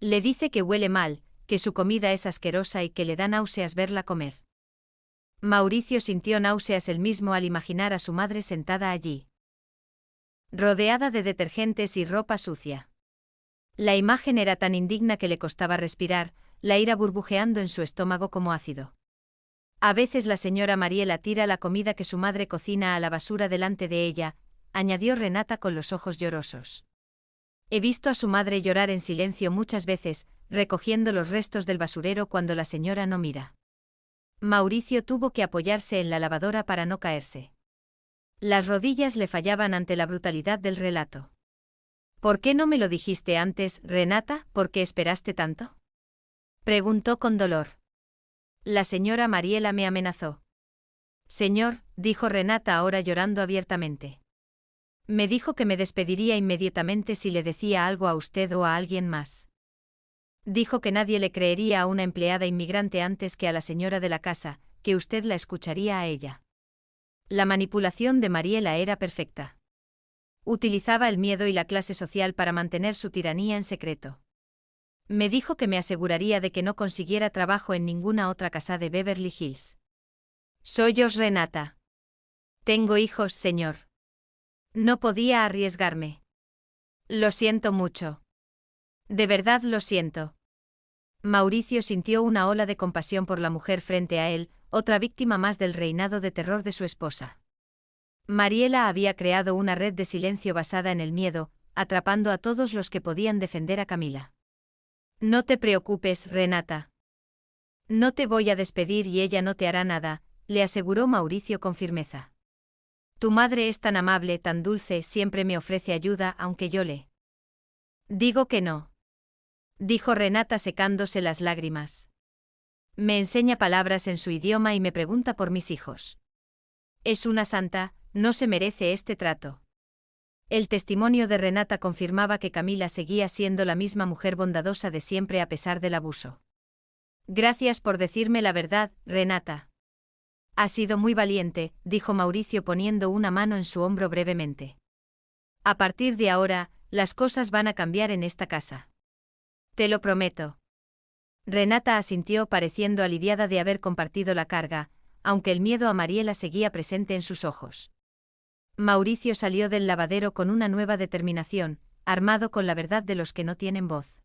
Le dice que huele mal, que su comida es asquerosa y que le da náuseas verla comer. Mauricio sintió náuseas él mismo al imaginar a su madre sentada allí, rodeada de detergentes y ropa sucia. La imagen era tan indigna que le costaba respirar, la ira burbujeando en su estómago como ácido. A veces la señora Mariela tira la comida que su madre cocina a la basura delante de ella, añadió Renata con los ojos llorosos. He visto a su madre llorar en silencio muchas veces, recogiendo los restos del basurero cuando la señora no mira. Mauricio tuvo que apoyarse en la lavadora para no caerse. Las rodillas le fallaban ante la brutalidad del relato. ¿Por qué no me lo dijiste antes, Renata? ¿Por qué esperaste tanto? Preguntó con dolor. La señora Mariela me amenazó. Señor, dijo Renata ahora llorando abiertamente. Me dijo que me despediría inmediatamente si le decía algo a usted o a alguien más. Dijo que nadie le creería a una empleada inmigrante antes que a la señora de la casa, que usted la escucharía a ella. La manipulación de Mariela era perfecta. Utilizaba el miedo y la clase social para mantener su tiranía en secreto. Me dijo que me aseguraría de que no consiguiera trabajo en ninguna otra casa de Beverly Hills. Soy yo, Renata. Tengo hijos, señor. No podía arriesgarme. Lo siento mucho. De verdad lo siento. Mauricio sintió una ola de compasión por la mujer frente a él, otra víctima más del reinado de terror de su esposa. Mariela había creado una red de silencio basada en el miedo, atrapando a todos los que podían defender a Camila. No te preocupes, Renata. No te voy a despedir y ella no te hará nada, le aseguró Mauricio con firmeza. Tu madre es tan amable, tan dulce, siempre me ofrece ayuda, aunque yo le digo que no. Dijo Renata secándose las lágrimas. Me enseña palabras en su idioma y me pregunta por mis hijos. Es una santa, no se merece este trato. El testimonio de Renata confirmaba que Camila seguía siendo la misma mujer bondadosa de siempre a pesar del abuso. Gracias por decirme la verdad, Renata. Has sido muy valiente, dijo Mauricio poniendo una mano en su hombro brevemente. A partir de ahora, las cosas van a cambiar en esta casa. Te lo prometo. Renata asintió pareciendo aliviada de haber compartido la carga, aunque el miedo a Mariela seguía presente en sus ojos. Mauricio salió del lavadero con una nueva determinación, armado con la verdad de los que no tienen voz.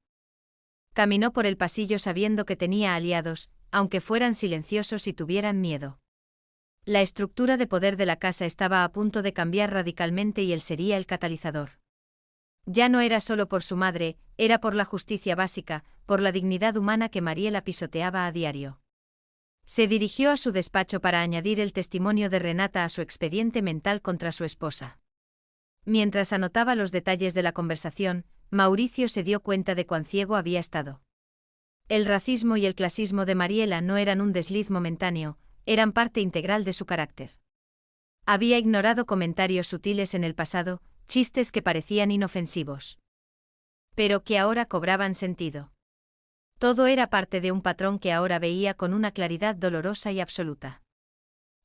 Caminó por el pasillo sabiendo que tenía aliados, aunque fueran silenciosos y tuvieran miedo. La estructura de poder de la casa estaba a punto de cambiar radicalmente y él sería el catalizador. Ya no era solo por su madre, era por la justicia básica, por la dignidad humana que Mariela pisoteaba a diario. Se dirigió a su despacho para añadir el testimonio de Renata a su expediente mental contra su esposa. Mientras anotaba los detalles de la conversación, Mauricio se dio cuenta de cuán ciego había estado. El racismo y el clasismo de Mariela no eran un desliz momentáneo, eran parte integral de su carácter. Había ignorado comentarios sutiles en el pasado, chistes que parecían inofensivos, pero que ahora cobraban sentido. Todo era parte de un patrón que ahora veía con una claridad dolorosa y absoluta.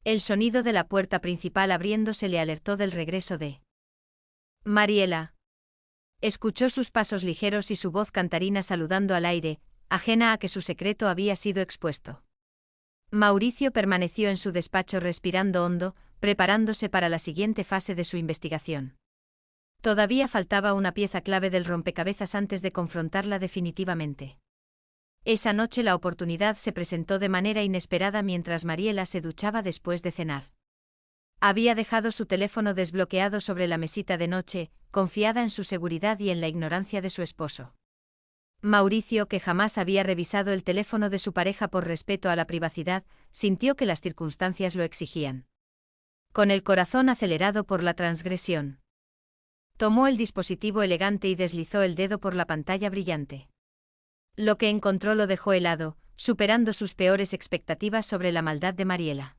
El sonido de la puerta principal abriéndose le alertó del regreso de Mariela. Escuchó sus pasos ligeros y su voz cantarina saludando al aire, ajena a que su secreto había sido expuesto. Mauricio permaneció en su despacho respirando hondo, preparándose para la siguiente fase de su investigación. Todavía faltaba una pieza clave del rompecabezas antes de confrontarla definitivamente. Esa noche la oportunidad se presentó de manera inesperada mientras Mariela se duchaba después de cenar. Había dejado su teléfono desbloqueado sobre la mesita de noche, confiada en su seguridad y en la ignorancia de su esposo. Mauricio, que jamás había revisado el teléfono de su pareja por respeto a la privacidad, sintió que las circunstancias lo exigían. Con el corazón acelerado por la transgresión, tomó el dispositivo elegante y deslizó el dedo por la pantalla brillante. Lo que encontró lo dejó helado, superando sus peores expectativas sobre la maldad de Mariela.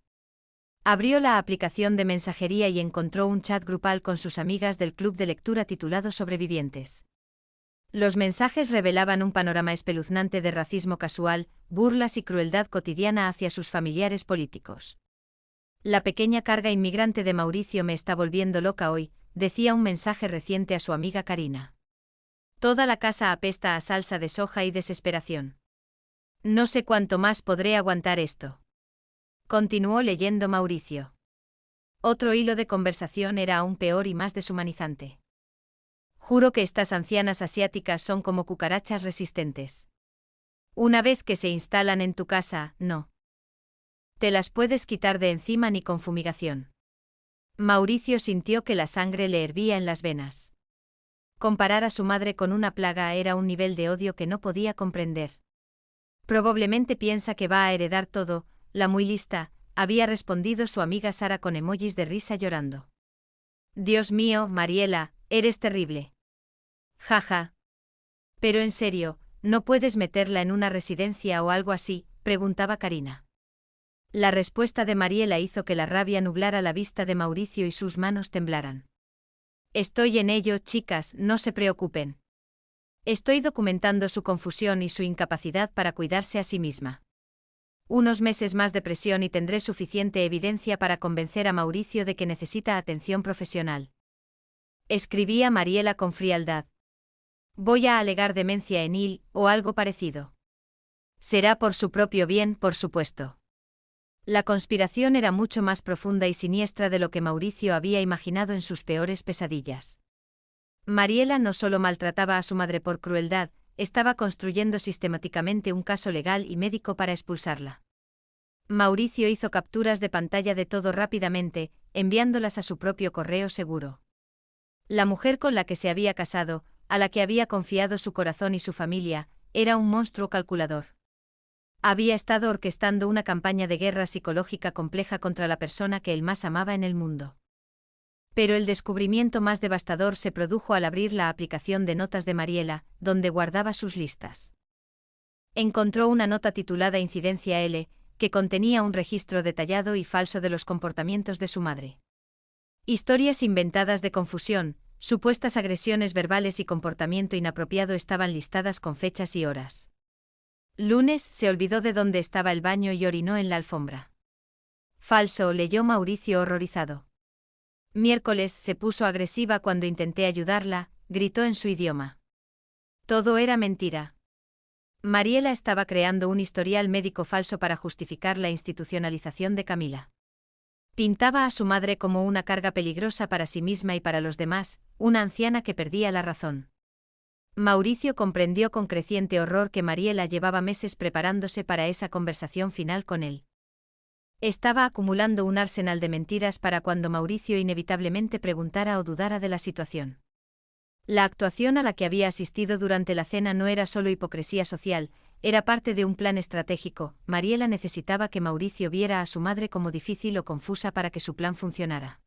Abrió la aplicación de mensajería y encontró un chat grupal con sus amigas del club de lectura titulado Sobrevivientes. Los mensajes revelaban un panorama espeluznante de racismo casual, burlas y crueldad cotidiana hacia sus familiares políticos. La pequeña carga inmigrante de Mauricio me está volviendo loca hoy, decía un mensaje reciente a su amiga Karina. Toda la casa apesta a salsa de soja y desesperación. No sé cuánto más podré aguantar esto. Continuó leyendo Mauricio. Otro hilo de conversación era aún peor y más deshumanizante. Juro que estas ancianas asiáticas son como cucarachas resistentes. Una vez que se instalan en tu casa, no te las puedes quitar de encima ni con fumigación. Mauricio sintió que la sangre le hervía en las venas. Comparar a su madre con una plaga era un nivel de odio que no podía comprender. Probablemente piensa que va a heredar todo, la muy lista, había respondido su amiga Sara con emojis de risa llorando. Dios mío, Mariela, eres terrible. Jaja. Pero en serio, ¿no puedes meterla en una residencia o algo así?, preguntaba Karina. La respuesta de Mariela hizo que la rabia nublara la vista de Mauricio y sus manos temblaran. Estoy en ello, chicas, no se preocupen. Estoy documentando su confusión y su incapacidad para cuidarse a sí misma. Unos meses más de presión y tendré suficiente evidencia para convencer a Mauricio de que necesita atención profesional. Escribía Mariela con frialdad. Voy a alegar demencia senil, o algo parecido. Será por su propio bien, por supuesto. La conspiración era mucho más profunda y siniestra de lo que Mauricio había imaginado en sus peores pesadillas. Mariela no solo maltrataba a su madre por crueldad, estaba construyendo sistemáticamente un caso legal y médico para expulsarla. Mauricio hizo capturas de pantalla de todo rápidamente, enviándolas a su propio correo seguro. La mujer con la que se había casado, a la que había confiado su corazón y su familia, era un monstruo calculador. Había estado orquestando una campaña de guerra psicológica compleja contra la persona que él más amaba en el mundo. Pero el descubrimiento más devastador se produjo al abrir la aplicación de notas de Mariela, donde guardaba sus listas. Encontró una nota titulada Incidencia L, que contenía un registro detallado y falso de los comportamientos de su madre. Historias inventadas de confusión, supuestas agresiones verbales y comportamiento inapropiado estaban listadas con fechas y horas. Lunes, se olvidó de dónde estaba el baño y orinó en la alfombra. Falso, leyó Mauricio horrorizado. Miércoles, se puso agresiva cuando intenté ayudarla, gritó en su idioma. Todo era mentira. Mariela estaba creando un historial médico falso para justificar la institucionalización de Camila. Pintaba a su madre como una carga peligrosa para sí misma y para los demás, una anciana que perdía la razón. Mauricio comprendió con creciente horror que Mariela llevaba meses preparándose para esa conversación final con él. Estaba acumulando un arsenal de mentiras para cuando Mauricio inevitablemente preguntara o dudara de la situación. La actuación a la que había asistido durante la cena no era solo hipocresía social, era parte de un plan estratégico. Mariela necesitaba que Mauricio viera a su madre como difícil o confusa para que su plan funcionara.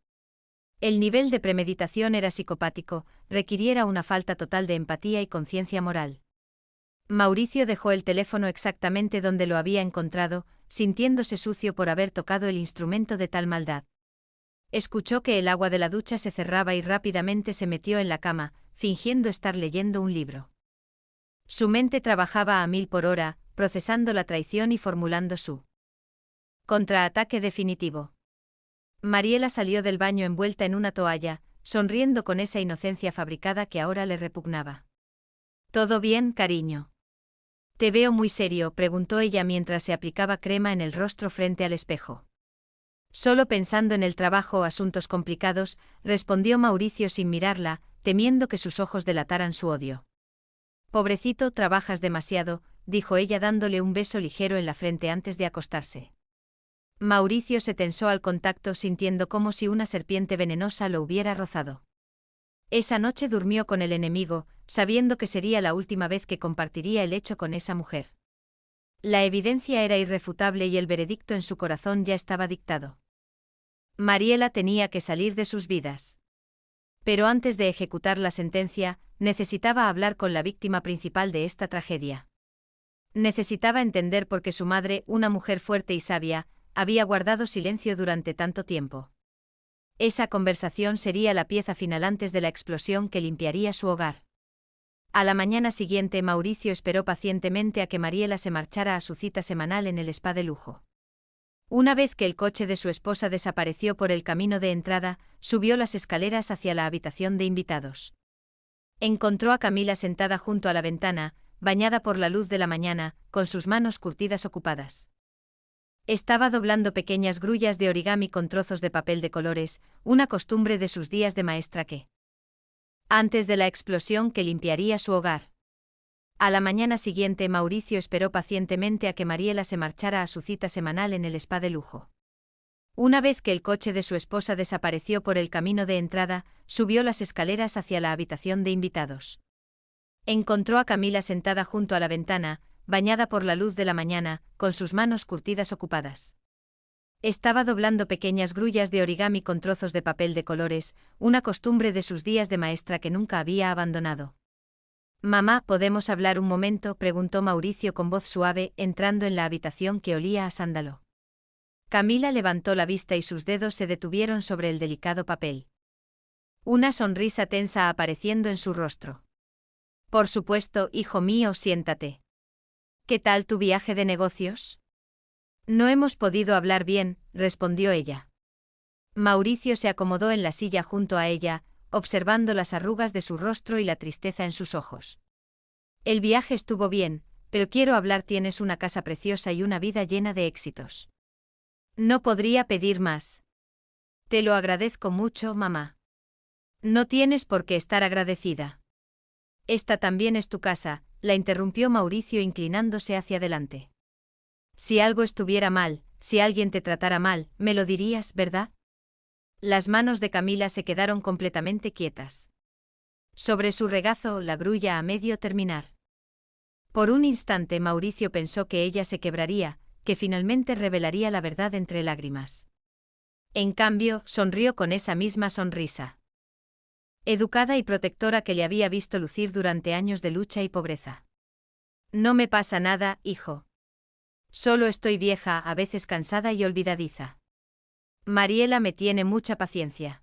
El nivel de premeditación era psicopático, requiriera una falta total de empatía y conciencia moral. Mauricio dejó el teléfono exactamente donde lo había encontrado, sintiéndose sucio por haber tocado el instrumento de tal maldad. Escuchó que el agua de la ducha se cerraba y rápidamente se metió en la cama, fingiendo estar leyendo un libro. Su mente trabajaba a 1000 por hora, procesando la traición y formulando su contraataque definitivo. Mariela salió del baño envuelta en una toalla, sonriendo con esa inocencia fabricada que ahora le repugnaba. ¿Todo bien, cariño? Te veo muy serio, preguntó ella mientras se aplicaba crema en el rostro frente al espejo. Solo pensando en el trabajo o asuntos complicados, respondió Mauricio sin mirarla, temiendo que sus ojos delataran su odio. Pobrecito, trabajas demasiado, dijo ella dándole un beso ligero en la frente antes de acostarse. Mauricio se tensó al contacto sintiendo como si una serpiente venenosa lo hubiera rozado. Esa noche durmió con el enemigo, sabiendo que sería la última vez que compartiría el hecho con esa mujer. La evidencia era irrefutable y el veredicto en su corazón ya estaba dictado. Mariela tenía que salir de sus vidas. Pero antes de ejecutar la sentencia, necesitaba hablar con la víctima principal de esta tragedia. Necesitaba entender por qué su madre, una mujer fuerte y sabia, había guardado silencio durante tanto tiempo. Esa conversación sería la pieza final antes de la explosión que limpiaría su hogar. A la mañana siguiente Mauricio esperó pacientemente a que Mariela se marchara a su cita semanal en el spa de lujo. Una vez que el coche de su esposa desapareció por el camino de entrada, subió las escaleras hacia la habitación de invitados. Encontró a Camila sentada junto a la ventana, bañada por la luz de la mañana, con sus manos curtidas ocupadas. Estaba doblando pequeñas grullas de origami con trozos de papel de colores, una costumbre de sus días de maestra antes de la explosión que limpiaría su hogar. A la mañana siguiente Mauricio esperó pacientemente a que Mariela se marchara a su cita semanal en el spa de lujo. Una vez que el coche de su esposa desapareció por el camino de entrada, subió las escaleras hacia la habitación de invitados. Encontró a Camila sentada junto a la ventana, bañada por la luz de la mañana, con sus manos curtidas ocupadas. Estaba doblando pequeñas grullas de origami con trozos de papel de colores, una costumbre de sus días de maestra que nunca había abandonado. «Mamá, ¿podemos hablar un momento?», preguntó Mauricio con voz suave, entrando en la habitación que olía a sándalo. Camila levantó la vista y sus dedos se detuvieron sobre el delicado papel. Una sonrisa tensa apareciendo en su rostro. «Por supuesto, hijo mío, siéntate. ¿Qué tal tu viaje de negocios?» «No hemos podido hablar bien», respondió ella. Mauricio se acomodó en la silla junto a ella, observando las arrugas de su rostro y la tristeza en sus ojos. «El viaje estuvo bien, pero quiero hablar. Tienes una casa preciosa y una vida llena de éxitos. No podría pedir más. Te lo agradezco mucho, mamá». «No tienes por qué estar agradecida. Esta también es tu casa», la interrumpió Mauricio inclinándose hacia adelante. «Si algo estuviera mal, si alguien te tratara mal, me lo dirías, ¿verdad?». Las manos de Camila se quedaron completamente quietas. Sobre su regazo, la grulla a medio terminar. Por un instante Mauricio pensó que ella se quebraría, que finalmente revelaría la verdad entre lágrimas. En cambio, sonrió con esa misma sonrisa educada y protectora que le había visto lucir durante años de lucha y pobreza. «No me pasa nada, hijo. Solo estoy vieja, a veces cansada y olvidadiza. Mariela me tiene mucha paciencia».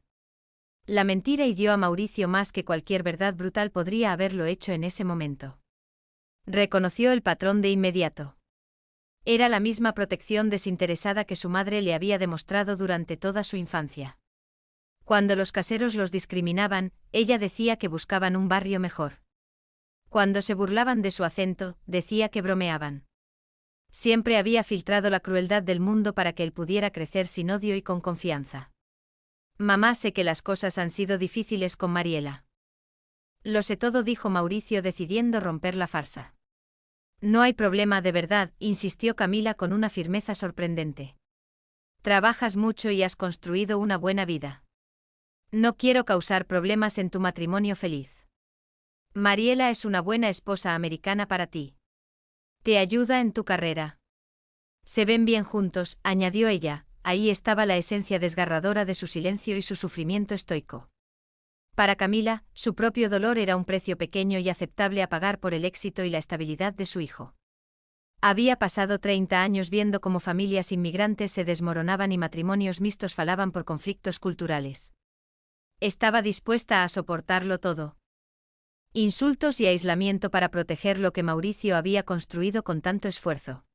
La mentira hirió a Mauricio más que cualquier verdad brutal podría haberlo hecho en ese momento. Reconoció el patrón de inmediato. Era la misma protección desinteresada que su madre le había demostrado durante toda su infancia. Cuando los caseros los discriminaban, ella decía que buscaban un barrio mejor. Cuando se burlaban de su acento, decía que bromeaban. Siempre había filtrado la crueldad del mundo para que él pudiera crecer sin odio y con confianza. «Mamá, sé que las cosas han sido difíciles con Mariela». «Lo sé todo», dijo Mauricio decidiendo romper la farsa. «No hay problema de verdad», insistió Camila con una firmeza sorprendente. «Trabajas mucho y has construido una buena vida. No quiero causar problemas en tu matrimonio feliz. Mariela es una buena esposa americana para ti. Te ayuda en tu carrera. Se ven bien juntos», añadió ella, ahí estaba la esencia desgarradora de su silencio y su sufrimiento estoico. Para Camila, su propio dolor era un precio pequeño y aceptable a pagar por el éxito y la estabilidad de su hijo. Había pasado 30 años viendo cómo familias inmigrantes se desmoronaban y matrimonios mixtos falaban por conflictos culturales. Estaba dispuesta a soportarlo todo. Insultos y aislamiento para proteger lo que Mauricio había construido con tanto esfuerzo.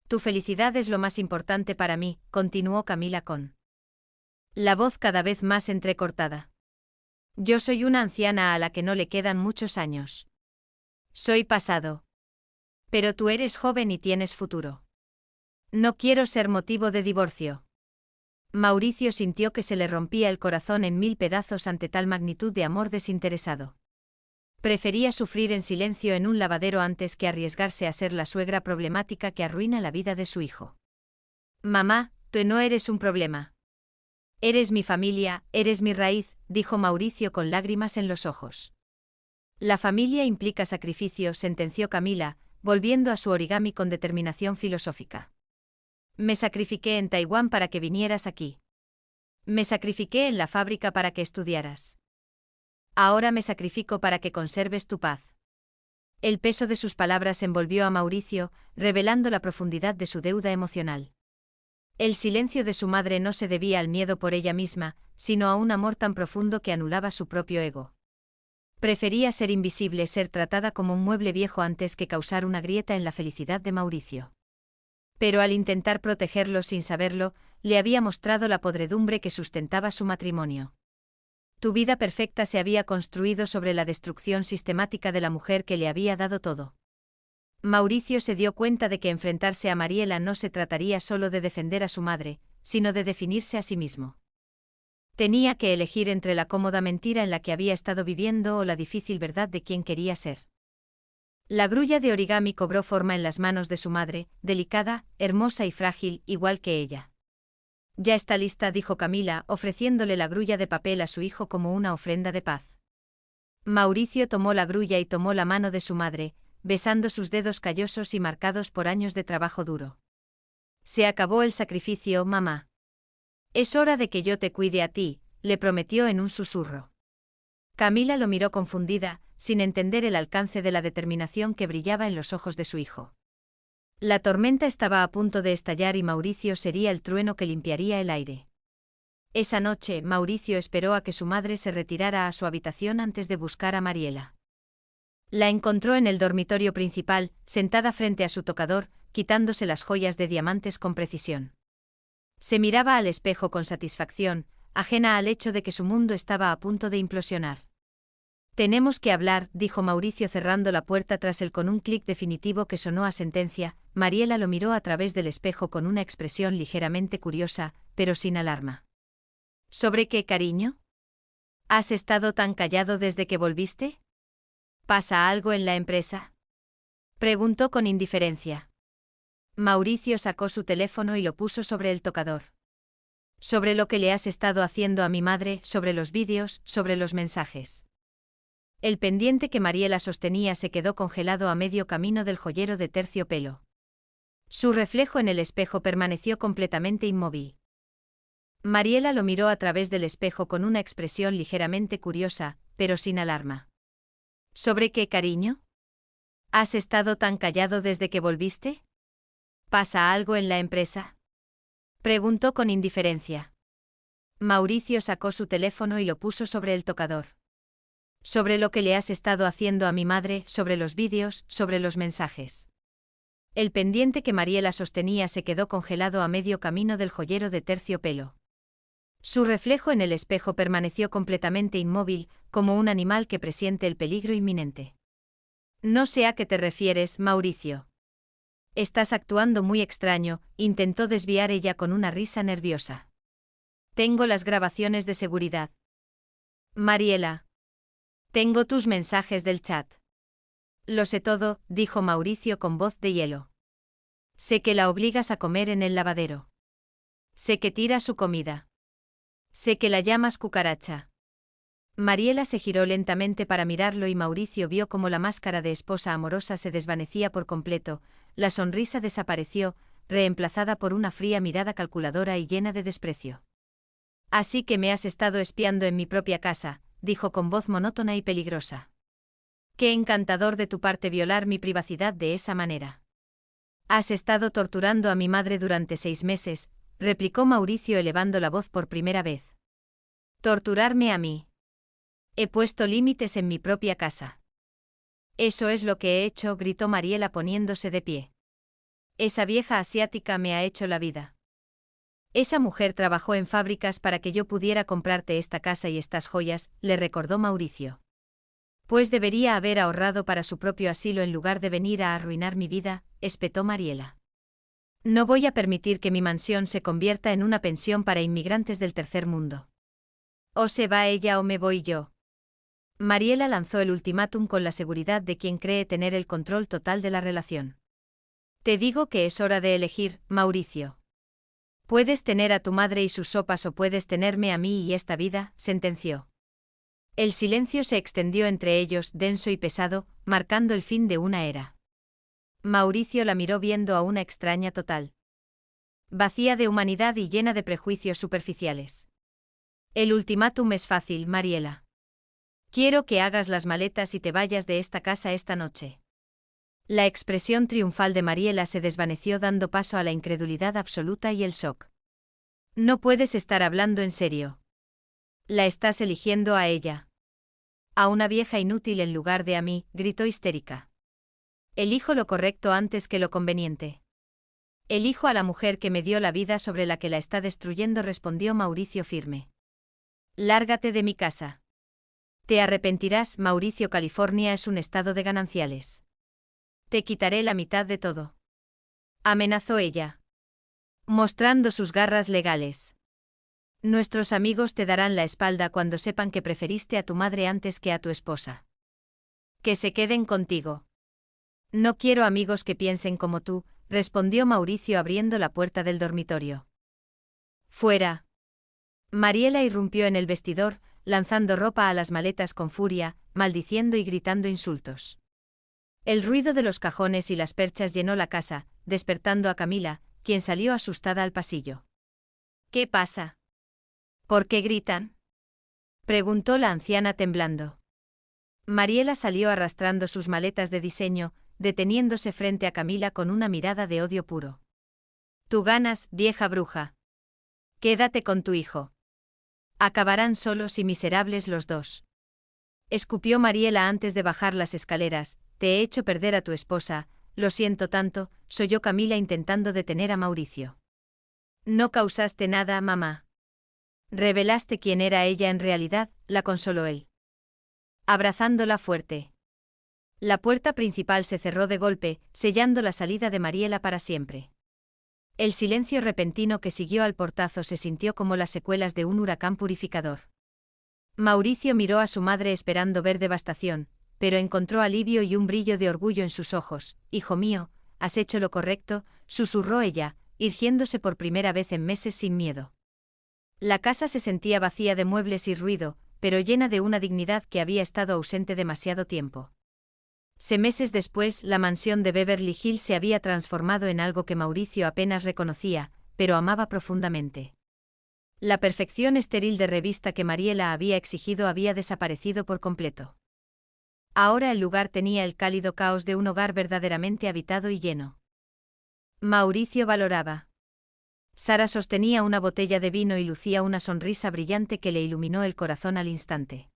Tu felicidad es lo más importante para mí, continuó Camila con la voz cada vez más entrecortada. Yo soy una anciana a la que no le quedan muchos años. Soy pasado. Pero tú eres joven y tienes futuro. No quiero ser motivo de divorcio. Mauricio sintió que se le rompía el corazón en 1000 pedazos ante tal magnitud de amor desinteresado. Prefería sufrir en silencio en un lavadero antes que arriesgarse a ser la suegra problemática que arruina la vida de su hijo. Mamá, tú no eres un problema. Eres mi familia, eres mi raíz, dijo Mauricio con lágrimas en los ojos. La familia implica sacrificio, sentenció Camila, volviendo a su origami con determinación filosófica. Me sacrifiqué en Taiwán para que vinieras aquí. Me sacrifiqué en la fábrica para que estudiaras. Ahora me sacrifico para que conserves tu paz. El peso de sus palabras envolvió a Mauricio, revelando la profundidad de su deuda emocional. El silencio de su madre no se debía al miedo por ella misma, sino a un amor tan profundo que anulaba su propio ego. Prefería ser invisible, ser tratada como un mueble viejo antes que causar una grieta en la felicidad de Mauricio. Pero al intentar protegerlo sin saberlo, le había mostrado la podredumbre que sustentaba su matrimonio. Tu vida perfecta se había construido sobre la destrucción sistemática de la mujer que le había dado todo. Mauricio se dio cuenta de que enfrentarse a Mariela no se trataría solo de defender a su madre, sino de definirse a sí mismo. Tenía que elegir entre la cómoda mentira en la que había estado viviendo o la difícil verdad de quién quería ser. La grulla de origami cobró forma en las manos de su madre, delicada, hermosa y frágil, igual que ella. Ya está lista, dijo Camila, ofreciéndole la grulla de papel a su hijo como una ofrenda de paz. Mauricio tomó la grulla y tomó la mano de su madre, besando sus dedos callosos y marcados por años de trabajo duro. Se acabó el sacrificio, mamá. Es hora de que yo te cuide a ti, le prometió en un susurro. Camila lo miró confundida, sin entender el alcance de la determinación que brillaba en los ojos de su hijo. La tormenta estaba a punto de estallar y Mauricio sería el trueno que limpiaría el aire. Esa noche, Mauricio esperó a que su madre se retirara a su habitación antes de buscar a Mariela. La encontró en el dormitorio principal, sentada frente a su tocador, quitándose las joyas de diamantes con precisión. Se miraba al espejo con satisfacción, ajena al hecho de que su mundo estaba a punto de implosionar. Tenemos que hablar, dijo Mauricio cerrando la puerta tras él con un clic definitivo que sonó a sentencia. Mariela lo miró a través del espejo con una expresión ligeramente curiosa, pero sin alarma. ¿Sobre qué, cariño? ¿Has estado tan callado desde que volviste? ¿Pasa algo en la empresa? Preguntó con indiferencia. Mauricio sacó su teléfono y lo puso sobre el tocador. Sobre lo que le has estado haciendo a mi madre, sobre los vídeos, sobre los mensajes. El pendiente que Mariela sostenía se quedó congelado a medio camino del joyero de terciopelo. Su reflejo en el espejo permaneció completamente inmóvil. Mariela lo miró a través del espejo con una expresión ligeramente curiosa, pero sin alarma. ¿Sobre qué, cariño? ¿Has estado tan callado desde que volviste? ¿Pasa algo en la empresa? Preguntó con indiferencia. Mauricio sacó su teléfono y lo puso sobre el tocador. Sobre lo que le has estado haciendo a mi madre, sobre los vídeos, sobre los mensajes. El pendiente que Mariela sostenía se quedó congelado a medio camino del joyero de terciopelo. Su reflejo en el espejo permaneció completamente inmóvil, como un animal que presiente el peligro inminente. No sé a qué te refieres, Mauricio. Estás actuando muy extraño, intentó desviar ella con una risa nerviosa. Tengo las grabaciones de seguridad. Mariela. Tengo tus mensajes del chat. Lo sé todo, dijo Mauricio con voz de hielo. Sé que la obligas a comer en el lavadero. Sé que tira su comida. Sé que la llamas cucaracha. Mariela se giró lentamente para mirarlo y Mauricio vio cómo la máscara de esposa amorosa se desvanecía por completo, la sonrisa desapareció, reemplazada por una fría mirada calculadora y llena de desprecio. Así que me has estado espiando en mi propia casa, dijo con voz monótona y peligrosa. Qué encantador de tu parte violar mi privacidad de esa manera. Has estado torturando a mi madre durante 6 meses, replicó Mauricio elevando la voz por primera vez. ¿Torturarme a mí? He puesto límites en mi propia casa. Eso es lo que he hecho, gritó Mariela poniéndose de pie. Esa vieja asiática me ha hecho la vida. Esa mujer trabajó en fábricas para que yo pudiera comprarte esta casa y estas joyas, le recordó Mauricio. Pues debería haber ahorrado para su propio asilo en lugar de venir a arruinar mi vida, espetó Mariela. No voy a permitir que mi mansión se convierta en una pensión para inmigrantes del tercer mundo. O se va ella o me voy yo. Mariela lanzó el ultimátum con la seguridad de quien cree tener el control total de la relación. Te digo que es hora de elegir, Mauricio. Puedes tener a tu madre y sus sopas o puedes tenerme a mí y esta vida, sentenció. El silencio se extendió entre ellos, denso y pesado, marcando el fin de una era. Mauricio la miró viendo a una extraña total. Vacía de humanidad y llena de prejuicios superficiales. El ultimátum es fácil, Mariela. Quiero que hagas las maletas y te vayas de esta casa esta noche. La expresión triunfal de Mariela se desvaneció dando paso a la incredulidad absoluta y el shock. No puedes estar hablando en serio. La estás eligiendo a ella. A una vieja inútil en lugar de a mí, gritó histérica. Elijo lo correcto antes que lo conveniente. Elijo a la mujer que me dio la vida sobre la que la está destruyendo, respondió Mauricio firme. Lárgate de mi casa. Te arrepentirás, Mauricio. California es un estado de gananciales. Te quitaré la mitad de todo. Amenazó ella, mostrando sus garras legales. Nuestros amigos te darán la espalda cuando sepan que preferiste a tu madre antes que a tu esposa. Que se queden contigo. No quiero amigos que piensen como tú, respondió Mauricio abriendo la puerta del dormitorio. Fuera. Mariela irrumpió en el vestidor, lanzando ropa a las maletas con furia, maldiciendo y gritando insultos. El ruido de los cajones y las perchas llenó la casa, despertando a Camila, quien salió asustada al pasillo. ¿Qué pasa? ¿Por qué gritan? Preguntó la anciana temblando. Mariela salió arrastrando sus maletas de diseño, deteniéndose frente a Camila con una mirada de odio puro. Tú ganas, vieja bruja. Quédate con tu hijo. Acabarán solos y miserables los dos. Escupió Mariela antes de bajar las escaleras. Te he hecho perder a tu esposa, lo siento tanto, solló Camila intentando detener a Mauricio. No causaste nada, mamá. Revelaste quién era ella en realidad, la consoló él, abrazándola fuerte. La puerta principal se cerró de golpe, sellando la salida de Mariela para siempre. El silencio repentino que siguió al portazo se sintió como las secuelas de un huracán purificador. Mauricio miró a su madre esperando ver devastación, pero encontró alivio y un brillo de orgullo en sus ojos. Hijo mío, has hecho lo correcto, susurró ella, irguiéndose por primera vez en meses sin miedo. La casa se sentía vacía de muebles y ruido, pero llena de una dignidad que había estado ausente demasiado tiempo. Meses después, la mansión de Beverly Hills se había transformado en algo que Mauricio apenas reconocía, pero amaba profundamente. La perfección estéril de revista que Mariela había exigido había desaparecido por completo. Ahora el lugar tenía el cálido caos de un hogar verdaderamente habitado y lleno. Mauricio valoraba. Sara sostenía una botella de vino y lucía una sonrisa brillante que le iluminó el corazón al instante.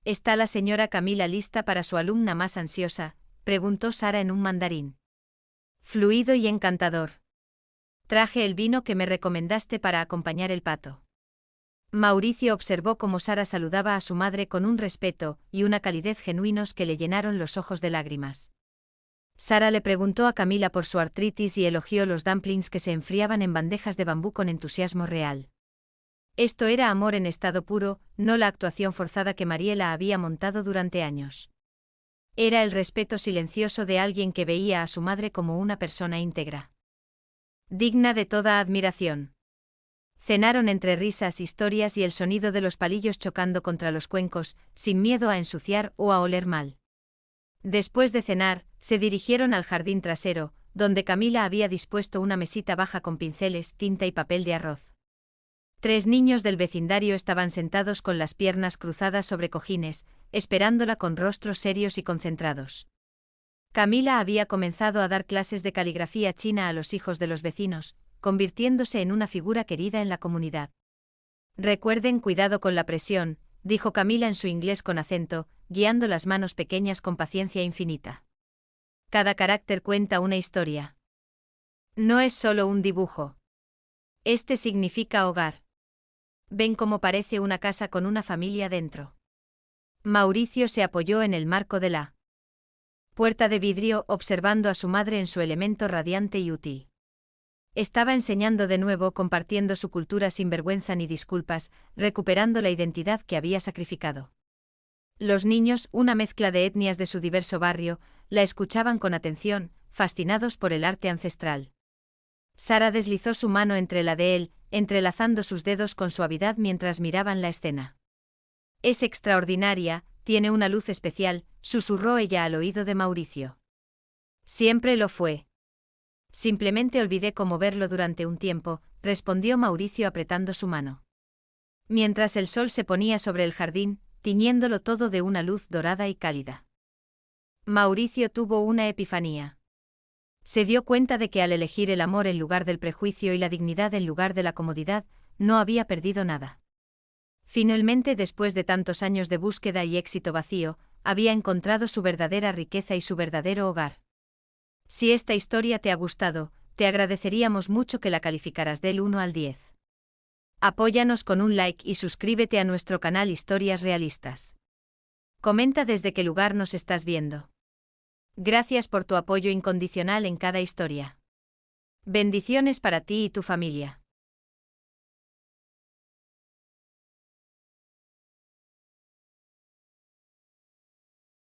¿Está la señora Camila lista para su alumna más ansiosa?, preguntó Sara en un mandarín fluido y encantador. Traje el vino que me recomendaste para acompañar el pato. Mauricio observó cómo Sara saludaba a su madre con un respeto y una calidez genuinos que le llenaron los ojos de lágrimas. Sara le preguntó a Camila por su artritis y elogió los dumplings que se enfriaban en bandejas de bambú con entusiasmo real. Esto era amor en estado puro, no la actuación forzada que Mariela había montado durante años. Era el respeto silencioso de alguien que veía a su madre como una persona íntegra, digna de toda admiración. Cenaron entre risas, historias y el sonido de los palillos chocando contra los cuencos, sin miedo a ensuciar o a oler mal. Después de cenar, se dirigieron al jardín trasero, donde Camila había dispuesto una mesita baja con pinceles, tinta y papel de arroz. 3 niños del vecindario estaban sentados con las piernas cruzadas sobre cojines, esperándola con rostros serios y concentrados. Camila había comenzado a dar clases de caligrafía china a los hijos de los vecinos, convirtiéndose en una figura querida en la comunidad. Recuerden cuidado con la presión, dijo Camila en su inglés con acento, guiando las manos pequeñas con paciencia infinita. Cada carácter cuenta una historia. No es solo un dibujo. Este significa hogar. Ven cómo parece una casa con una familia dentro. Mauricio se apoyó en el marco de la puerta de vidrio, observando a su madre en su elemento radiante y útil. Estaba enseñando de nuevo, compartiendo su cultura sin vergüenza ni disculpas, recuperando la identidad que había sacrificado. Los niños, una mezcla de etnias de su diverso barrio, la escuchaban con atención, fascinados por el arte ancestral. Sara deslizó su mano entre la de él, entrelazando sus dedos con suavidad mientras miraban la escena. Es extraordinaria, tiene una luz especial, susurró ella al oído de Mauricio. Siempre lo fue. Simplemente olvidé cómo verlo durante un tiempo, respondió Mauricio apretando su mano. Mientras el sol se ponía sobre el jardín, tiñéndolo todo de una luz dorada y cálida. Mauricio tuvo una epifanía. Se dio cuenta de que al elegir el amor en lugar del prejuicio y la dignidad en lugar de la comodidad, no había perdido nada. Finalmente, después de tantos años de búsqueda y éxito vacío, había encontrado su verdadera riqueza y su verdadero hogar. Si esta historia te ha gustado, te agradeceríamos mucho que la calificaras del 1 al 10. Apóyanos con un like y suscríbete a nuestro canal Historias Realistas. Comenta desde qué lugar nos estás viendo. Gracias por tu apoyo incondicional en cada historia. Bendiciones para ti y tu familia.